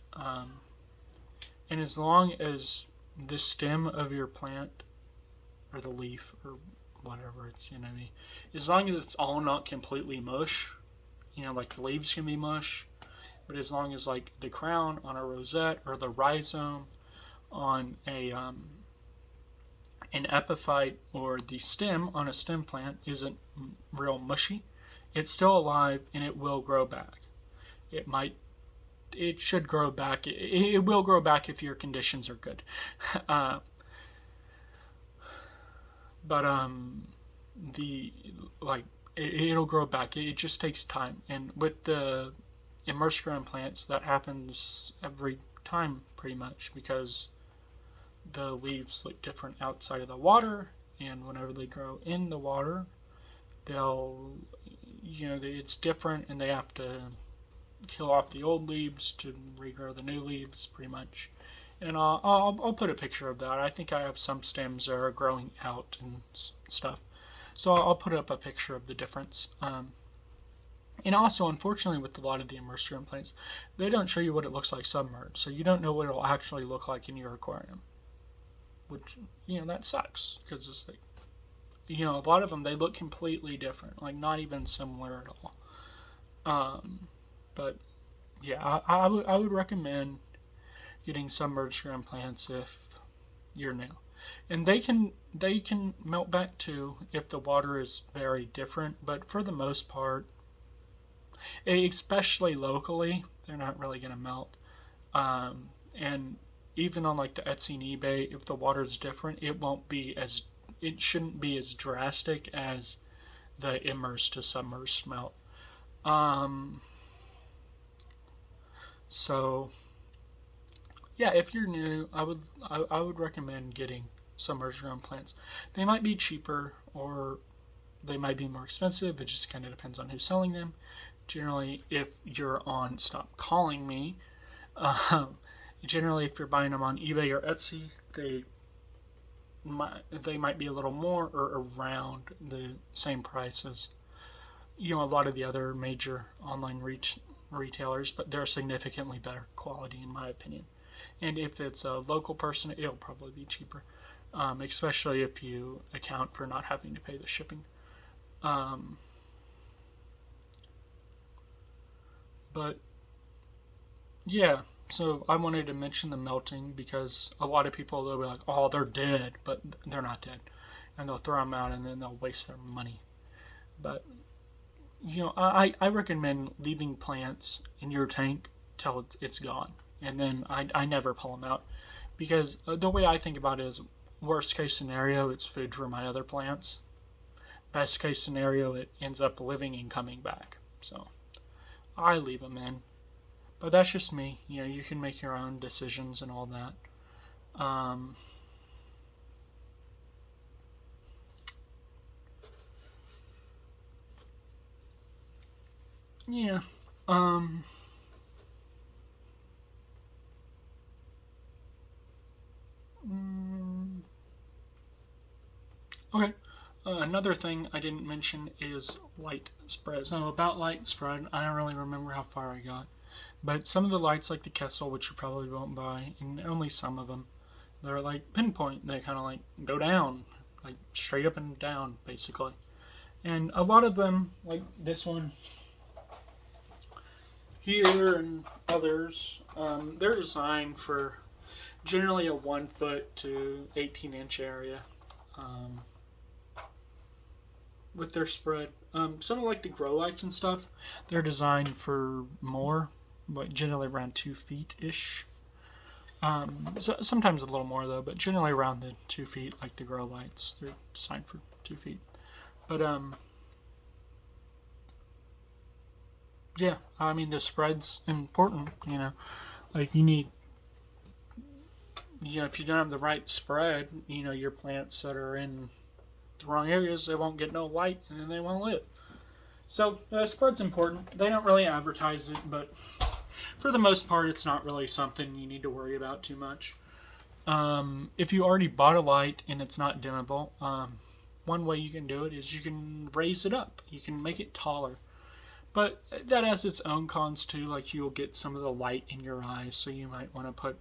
And as long as the stem of your plant, or the leaf, or whatever it's gonna be, as long as it's all not completely mush, like the leaves can be mush, but as long as like the crown on a rosette or the rhizome on an epiphyte, or the stem on a stem plant isn't real mushy, it's still alive and it will grow back. It should grow back. It will grow back if your conditions are good. uh, but the like it'll grow back. It just takes time, and with the immersed grown plants, that happens every time pretty much because the leaves look different outside of the water, and whenever they grow in the water, they'll it's different, and they have to kill off the old leaves to regrow the new leaves pretty much, And I'll put a picture of that. I think I have some stems that are growing out and stuff. So I'll put up a picture of the difference. And also, unfortunately, with a lot of the immersed grown plants, they don't show you what it looks like submerged. So you don't know what it'll actually look like in your aquarium. Which, that sucks. Because it's like, a lot of them, they look completely different. Like, not even similar at all. But, yeah, I would recommend getting submerged grown plants if you're new. And they can melt back too if the water is very different, but for the most part, especially locally, they're not really going to melt. And even on like the Etsy and eBay, if the water is different, it shouldn't be as drastic as the immersed to submerged melt. So yeah, if you're new, I would recommend getting submerged grown plants. They might be cheaper or they might be more expensive. It just kind of depends on who's selling them. Generally, if you're on Stop Calling Me, generally if you're buying them on eBay or Etsy, they might be a little more or around the same price as a lot of the other major online retailers, but they're significantly better quality in my opinion. And if it's a local person, it'll probably be cheaper, especially if you account for not having to pay the shipping. But yeah, so I wanted to mention the melting because a lot of people, they'll be like, oh, they're dead, but they're not dead. And they'll throw them out and then they'll waste their money. But, I recommend leaving plants in your tank till it's gone. And then I never pull them out. Because the way I think about it is, worst case scenario, it's food for my other plants. Best case scenario, it ends up living and coming back. So I leave them in. But that's just me. You can make your own decisions and all that. Yeah. Okay. Another thing I didn't mention is light spread. So about light spread, I don't really remember how far I got. But some of the lights, like the Kessel, which you probably won't buy, and only some of them, they're like pinpoint. They kind of like go down, like straight up and down, basically. And a lot of them, like this one here and others, they're designed for generally a 1 foot to 18-inch area with their spread. Some of like the grow lights and stuff, they're designed for more, but generally around 2 feet ish. So sometimes a little more though, but generally around the 2 feet, like the grow lights, they're designed for 2 feet. But yeah, I mean the spread's important. Like you need, if you don't have the right spread, your plants that are in the wrong areas, they won't get no light and then they won't live. So spread's important. They don't really advertise it, but for the most part, it's not really something you need to worry about too much. If you already bought a light and it's not dimmable, one way you can do it is you can raise it up. You can make it taller. But that has its own cons too, like you'll get some of the light in your eyes, so you might want to put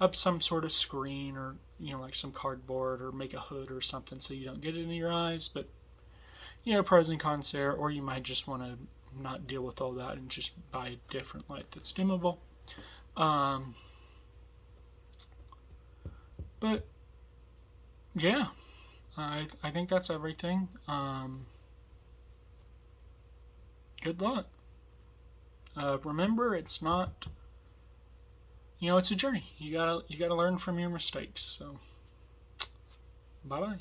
up some sort of screen or, like some cardboard or make a hood or something so you don't get it in your eyes. But, pros and cons there, or you might just want to not deal with all that and just buy a different light that's dimmable. But yeah, I think that's everything. Good luck. Remember, it's not. It's a journey. You gotta learn from your mistakes. So, bye bye.